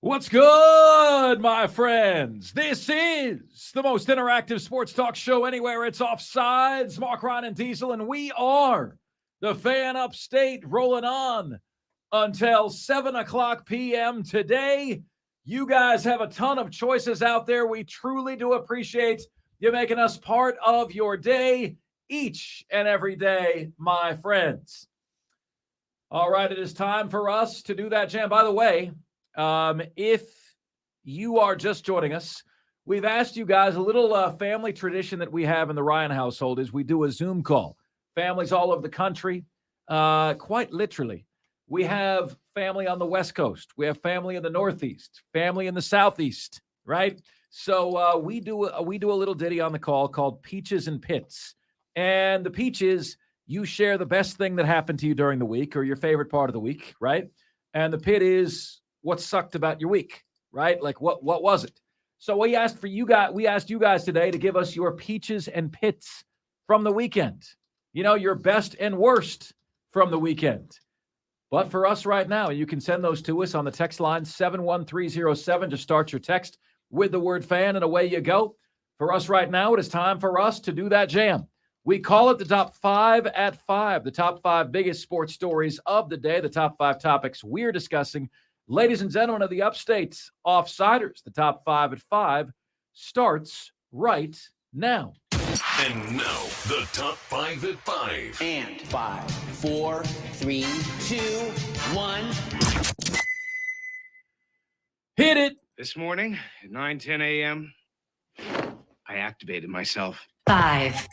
Speaker 1: What's good, my friends? This is the most interactive sports talk show anywhere. It's Offsides, Mark, Ryan, and Diesel, and we are the Fan Upstate, rolling on until 7 o'clock p.m. today. You guys have a ton of choices out there. We truly do appreciate you making us part of your day each and every day, my friends. All right, it is time for us to do that jam. By the way, if you are just joining us, we've asked you guys a little family tradition that we have in the Ryan household is we do a Zoom call. Families all over the country, quite literally. We have family on the West Coast. We have family in the Northeast, family in the Southeast, right? So we do a little ditty on the call called Peaches and Pits. And the peaches, you share the best thing that happened to you during the week or your favorite part of the week, right? And the pit is what sucked about your week, right? Like what was it? So we asked you guys today to give us your peaches and pits from the weekend. You know, your best and worst from the weekend. But for us right now, you can send those to us on the text line 71307. Just start your text with the word fan and away you go. For us right now, it is time for us to do that jam. We call it the top 5 at 5, the top 5 biggest sports stories of the day, the top 5 topics we're discussing. Ladies and gentlemen of the Upstate Offsiders, the top 5 at 5 starts right now.
Speaker 3: And now, the top 5 at 5.
Speaker 6: And 5, 4, 3, 2, 1.
Speaker 1: Hit it.
Speaker 7: This morning at 9:10 a.m., I activated myself.
Speaker 8: 5.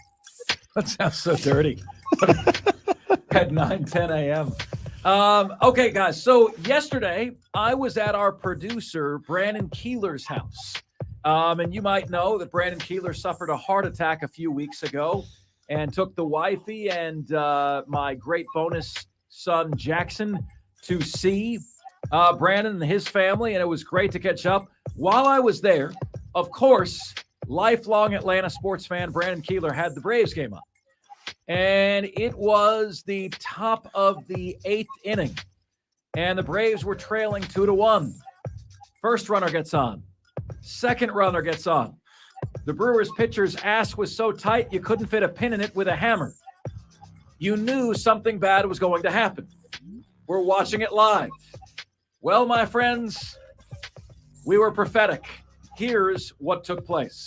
Speaker 1: That sounds so dirty. At 9:10 a.m. Okay, guys. So yesterday, I was at our producer, Brandon Keeler's house. And you might know that Brandon Keeler suffered a heart attack a few weeks ago and took the wifey and my great bonus son, Jackson, to see Brandon and his family. And it was great to catch up. While I was there, of course, lifelong Atlanta sports fan Brandon Keeler had the Braves game up. And it was the top of the 8th inning. And the Braves were trailing 2-1. First runner gets on. Second runner gets on. The Brewers pitcher's ass was so tight you couldn't fit a pin in it with a hammer. You knew something bad was going to happen. We're watching it live. Well, my friends, we were prophetic. Here's what took place.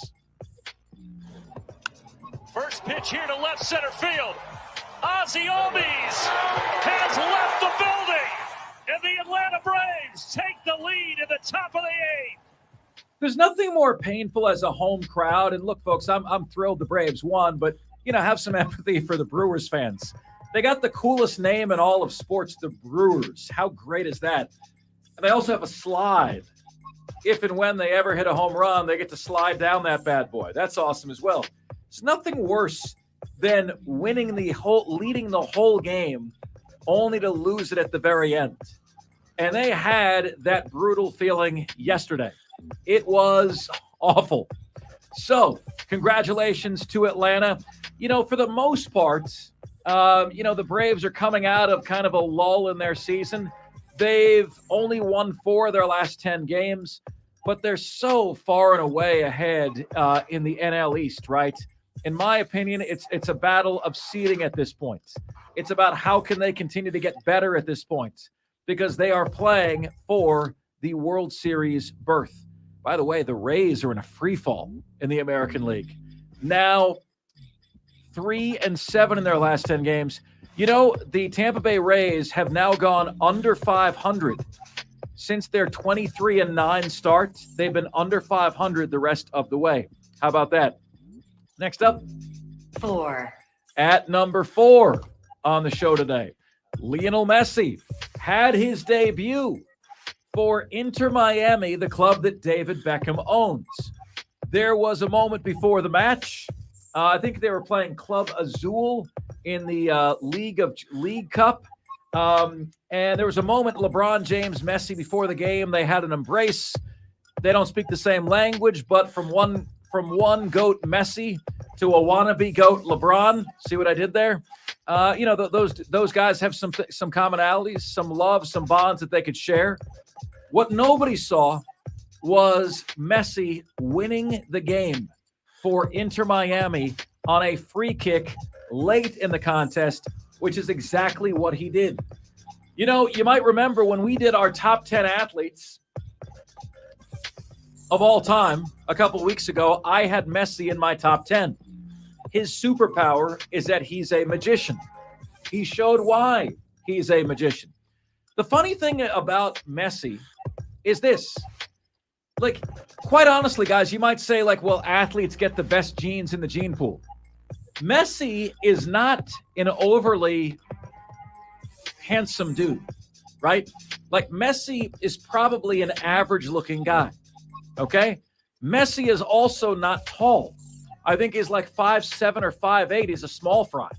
Speaker 9: First pitch here to left center field. Ozzie Albies has left the building, and the Atlanta Braves take the lead at the top of the 8th.
Speaker 1: There's nothing more painful as a home crowd. And look, folks, I'm thrilled the Braves won, but, you know, have some empathy for the Brewers fans. They got the coolest name in all of sports, the Brewers. How great is that? And they also have a slide. If and when they ever hit a home run, they get to slide down that bad boy. That's awesome as well. It's nothing worse than leading the whole game, only to lose it at the very end. And they had that brutal feeling yesterday. It was awful. So, congratulations to Atlanta. You know, for the most part, the Braves are coming out of kind of a lull in their season. They've only won 4 of their last 10 games, but they're so far and away ahead in the NL East, right? In my opinion, it's a battle of seeding at this point. It's about how can they continue to get better at this point because they are playing for the World Series berth. By the way, the Rays are in a free fall in the American League. Now, 3-7 in their last 10 games. You know, the Tampa Bay Rays have now gone under 500 since their 23-9 start. They've been under 500 the rest of the way. How about that? Next up,
Speaker 8: 4.
Speaker 1: At number 4 on the show today, Lionel Messi had his debut for Inter Miami, the club that David Beckham owns. There was a moment before the match. I think they were playing Club Azul in the League Cup. And there was a moment, LeBron James, Messi, before the game, they had an embrace. They don't speak the same language, but from one GOAT, Messi, to a wannabe GOAT LeBron. See what I did there? Those guys have some commonalities, some love, some bonds that they could share. What nobody saw was Messi winning the game for Inter Miami on a free kick late in the contest, which is exactly what he did. You know, you might remember when we did our top 10 athletes of all time a couple weeks ago, I had Messi in my top 10. His superpower is that he's a magician. He showed why he's a magician. The funny thing about Messi is this. Like, quite honestly, guys, you might say, like, well, athletes get the best genes in the gene pool. Messi is not an overly handsome dude, right? Like, Messi is probably an average-looking guy, okay? Messi is also not tall. I think he's like 5'7" or 5'8". He's a small fry.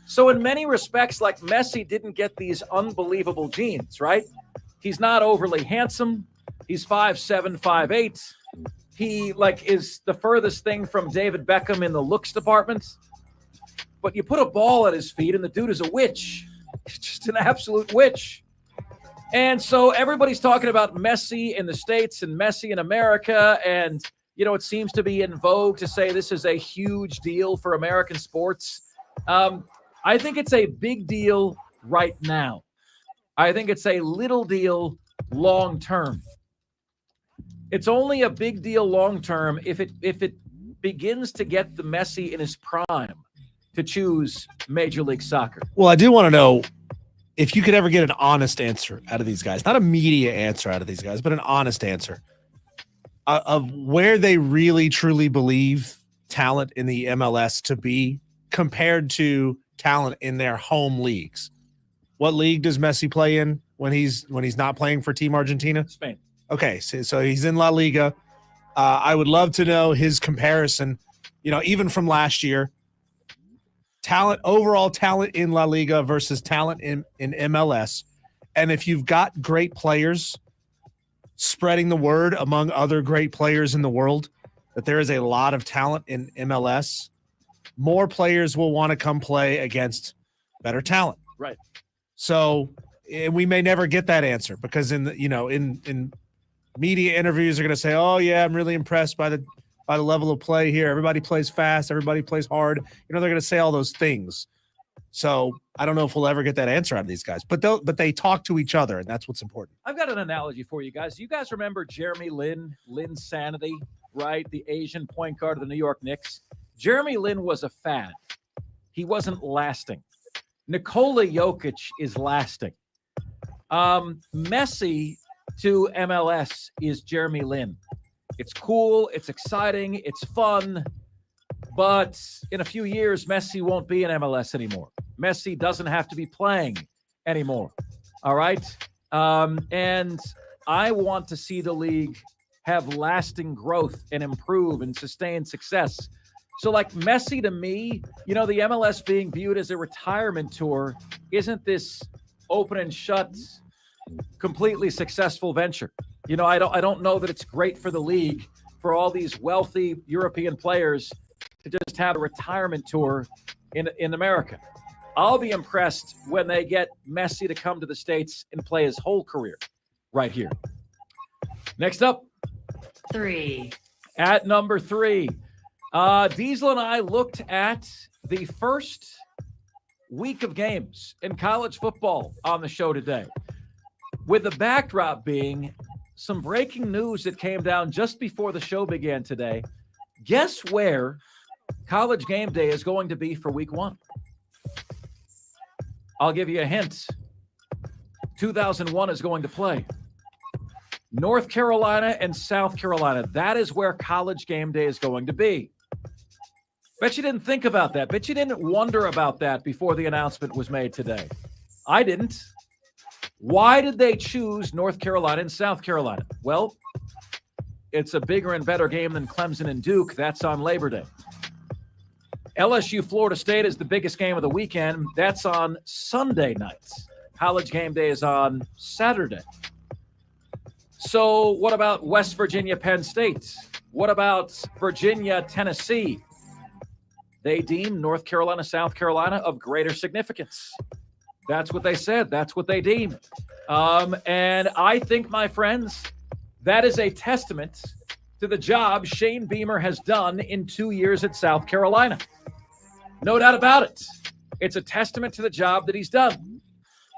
Speaker 1: So in many respects, like, Messi didn't get these unbelievable genes, right? He's not overly handsome. He's 5'7", 5'8". He, like, is the furthest thing from David Beckham in the looks department. But you put a ball at his feet, and the dude is a witch. He's just an absolute witch. And so everybody's talking about Messi in the States and Messi in America, and you know, it seems to be in vogue to say this is a huge deal for American sports. I think it's a big deal right now. I think it's a little deal long term. It's only a big deal long term if it begins to get the Messi in his prime to choose Major League Soccer.
Speaker 2: Well, I do want to know if you could ever get an honest answer out of these guys, not a media answer out of these guys, but an honest answer of where they really truly believe talent in the MLS to be compared to talent in their home leagues. What league does Messi play in when he's not playing for Team Argentina?
Speaker 1: Spain.
Speaker 2: Okay, so he's in La Liga. I would love to know his comparison, you know, even from last year. Overall talent in La Liga versus talent in MLS. And if you've got great players spreading the word among other great players in the world that there is a lot of talent in MLS, more players will want to come play against better talent.
Speaker 1: Right.
Speaker 2: So we may never get that answer because in media interviews are going to say, "Oh yeah, I'm really impressed by the level of play here. Everybody plays fast. Everybody plays hard." You know, they're going to say all those things. So I don't know if we'll ever get that answer out of these guys, but they talk to each other, and that's what's important.
Speaker 1: I've got an analogy for you guys. You guys remember Jeremy Lin Sanity, right? The Asian point guard of the New York Knicks. Jeremy Lin was a fad. He wasn't lasting. Nikola Jokic is lasting. Messi to MLS is Jeremy Lin. It's cool. It's exciting. It's fun. But in a few years, Messi won't be in MLS anymore. Messi doesn't have to be playing anymore. All right? And I want to see the league have lasting growth and improve and sustain success. So, like, Messi to me, you know, the MLS being viewed as a retirement tour isn't this open and shut, completely successful venture. You know, I don't know that it's great for the league for all these wealthy European players to just have a retirement tour in America. I'll be impressed when they get Messi to come to the States and play his whole career right here. Next up.
Speaker 8: 3.
Speaker 1: At number 3, Diesel and I looked at the first week of games in college football on the show today, with the backdrop being some breaking news that came down just before the show began today. Guess where College Game Day is going to be for week 1? I'll give you a hint. 2001 is going to play. North Carolina and South Carolina. That is where College Game Day is going to be. Bet you didn't think about that. Bet you didn't wonder about that before the announcement was made today. I didn't. Why did they choose North Carolina and South Carolina? Well, it's a bigger and better game than Clemson and Duke. That's on Labor Day. LSU Florida State is the biggest game of the weekend. That's on Sunday nights. College Game Day is on Saturday. So what about West Virginia, Penn State? What about Virginia, Tennessee? they deem North Carolina, South Carolina of greater significance. That's what they said. That's what they deem. And I think, my friends, that is a testament to the job Shane Beamer has done in 2 years at South Carolina. No doubt about it. It's a testament to the job that he's done.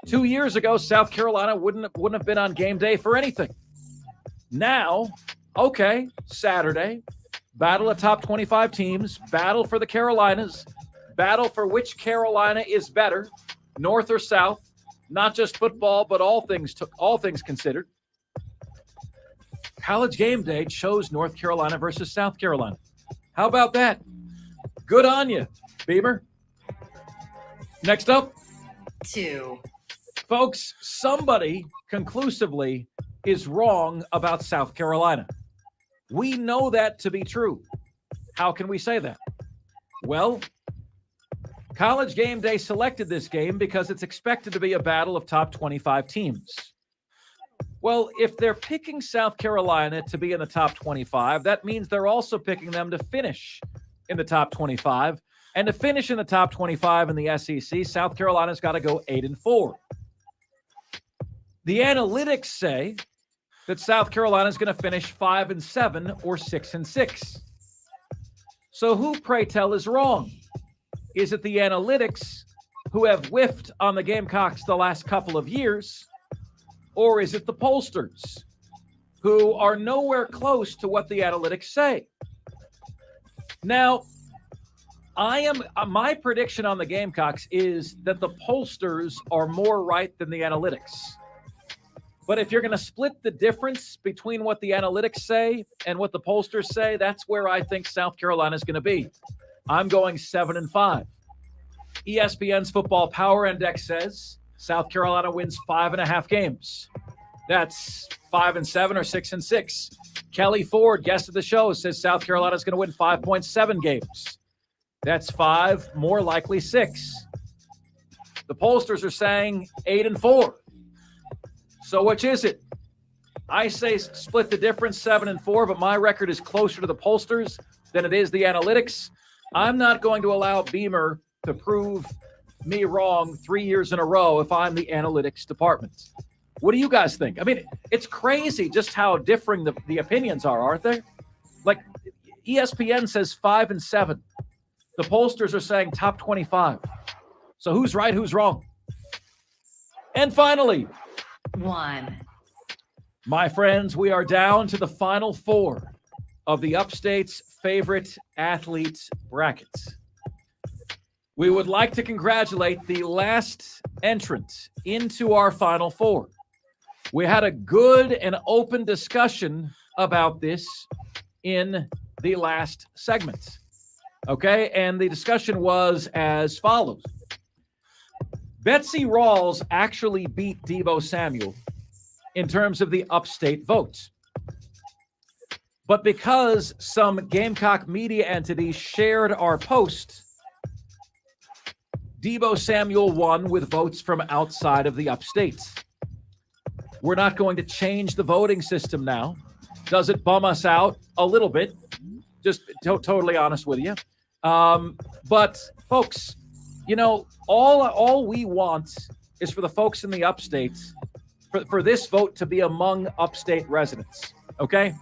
Speaker 1: 2 years ago, South Carolina wouldn't have been on game day for anything. Now, okay, Saturday, battle of top 25 teams, battle for the Carolinas, battle for which Carolina is better, North or South, not just football, but all things considered. College Game Day chose North Carolina versus South Carolina. How about that? Good on you, Beamer. Next up.
Speaker 8: 2.
Speaker 1: Folks, somebody conclusively is wrong about South Carolina. We know that to be true. How can we say that? Well, College Game Day selected this game because it's expected to be a battle of top 25 teams. Well, if they're picking South Carolina to be in the top 25, that means they're also picking them to finish in the top 25. And to finish in the top 25 in the SEC, South Carolina's got to go 8-4. The analytics say that South Carolina is going to finish 5-7 or 6-6. So who, pray tell, is wrong? Is it the analytics who have whiffed on the Gamecocks the last couple of years? Or is it the pollsters who are nowhere close to what the analytics say? Now, my prediction on the Gamecocks is that the pollsters are more right than the analytics. But if you're going to split the difference between what the analytics say and what the pollsters say, that's where I think South Carolina is going to be. I'm going 7-5. ESPN's Football Power Index says South Carolina wins 5.5 games. That's 5-7 or 6-6. Kelly Ford, guest of the show, says South Carolina is going to win 5.7 games. That's 5, more likely 6. The pollsters are saying 8-4. So which is it? I say split the difference, 7-4, but my record is closer to the pollsters than it is the analytics. I'm not going to allow Beamer to prove me wrong 3 years in a row if I'm the analytics department. What do you guys think? I mean, it's crazy just how differing the opinions are, aren't they? Like, ESPN says 5-7. The pollsters are saying top 25. So who's right, who's wrong? And finally,
Speaker 8: 1.
Speaker 1: my friends, we are down to the final 4 of the Upstate's favorite athlete brackets. We would like to congratulate the last entrant into our final 4. We had a good and open discussion about this in the last segment. Okay, and the discussion was as follows. Betsy Rawls actually beat Deebo Samuel in terms of the upstate vote. But because some Gamecock media entities shared our post, Deebo Samuel won with votes from outside of the upstate. We're not going to change the voting system now. Does it bum us out? A little bit. Just totally honest with you. But folks, you know, all we want is for the folks in the upstate, for this vote to be among upstate residents. Okay?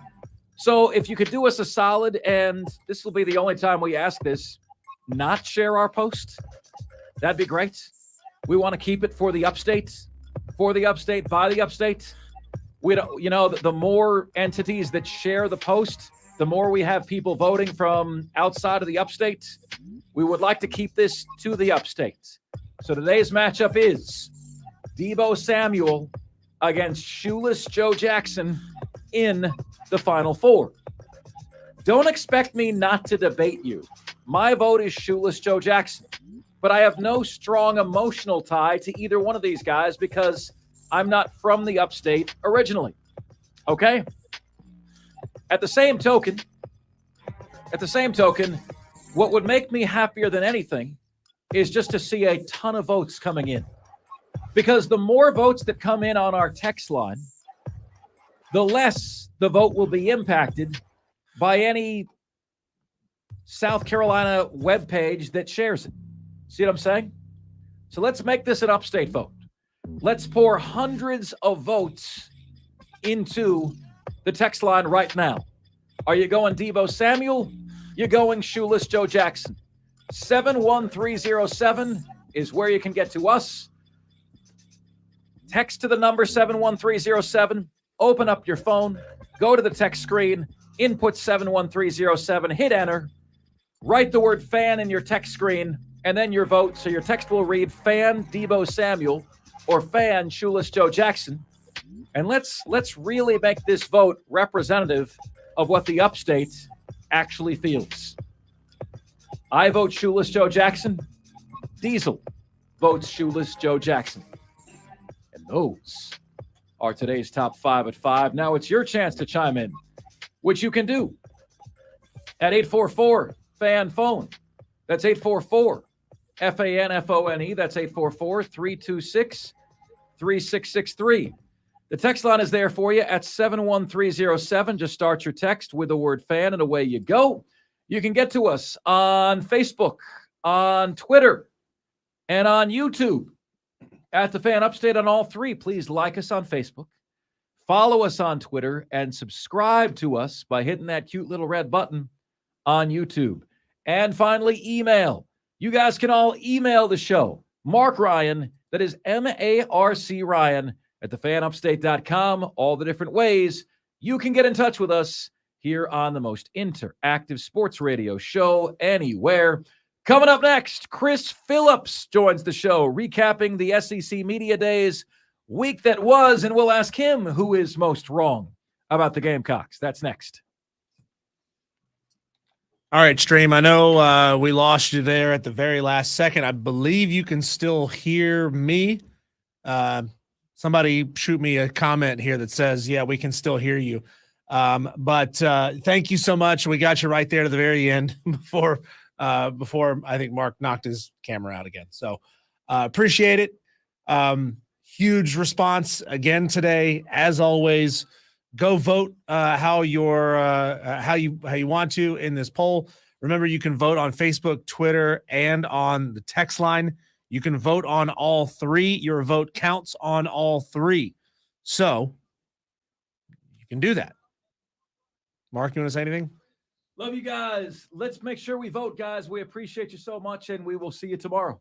Speaker 1: So if you could do us a solid, and this will be the only time we ask this, not share our post, that'd be great. We want to keep it for the upstate, by the upstate. We don't, you know, the more entities that share the post, the more we have people voting from outside of the upstate. We would like to keep this to the upstate. So today's matchup is Deebo Samuel against Shoeless Joe Jackson in the Final 4. Don't expect me not to debate you. My vote is Shoeless Joe Jackson, but I have no strong emotional tie to either one of these guys because I'm not from the upstate originally. Okay? At the same token, what would make me happier than anything is just to see a ton of votes coming in. Because the more votes that come in on our text line, the less the vote will be impacted by any South Carolina webpage that shares it. See what I'm saying? So let's make this an upstate vote. Let's pour hundreds of votes into the text line right now. Are you going Deebo Samuel? You're going Shoeless Joe Jackson. 71307 is where you can get to us. Text to the number 71307. Open up your phone. Go to the text screen. Input 71307. Hit enter. Write the word fan in your text screen and then your vote. So your text will read fan Deebo Samuel or fan Shoeless Joe Jackson. And let's really make this vote representative of what the upstate actually feels. I vote Shoeless Joe Jackson. Diesel votes Shoeless Joe Jackson. And those are today's top 5 at 5. Now it's your chance to chime in, which you can do at 844-FAN-PHONE. That's 844-FAN-FONE. That's 844-326-3663. The text line is there for you at 71307. Just start your text with the word fan and away you go. You can get to us on Facebook, on Twitter, and on YouTube at The Fan Upstate on all three. Please like us on Facebook, follow us on Twitter, and subscribe to us by hitting that cute little red button on YouTube. And finally, email. You guys can all email the show. Mark Ryan, that is M-A-R-C Ryan, at thefanupstate.com. All the different ways you can get in touch with us here on the most interactive sports radio show anywhere. Coming up next, Chris Phillips joins the show, recapping the SEC Media Days week that was, and we'll ask him who is most wrong about the Gamecocks. That's next.
Speaker 2: All right, Stream. I know we lost you there at the very last second. I believe you can still hear me. Somebody shoot me a comment here that says, yeah, we can still hear you. But thank you so much. We got you right there to the very end before I think Mark knocked his camera out again. So appreciate it. Huge response again today. As always, go vote how you want to in this poll. Remember, you can vote on Facebook, Twitter, and on the text line. You can vote on all three. Your vote counts on all three. So you can do that. Mark, you want to say anything?
Speaker 1: Love you guys. Let's make sure we vote, guys. We appreciate you so much, and we will see you tomorrow.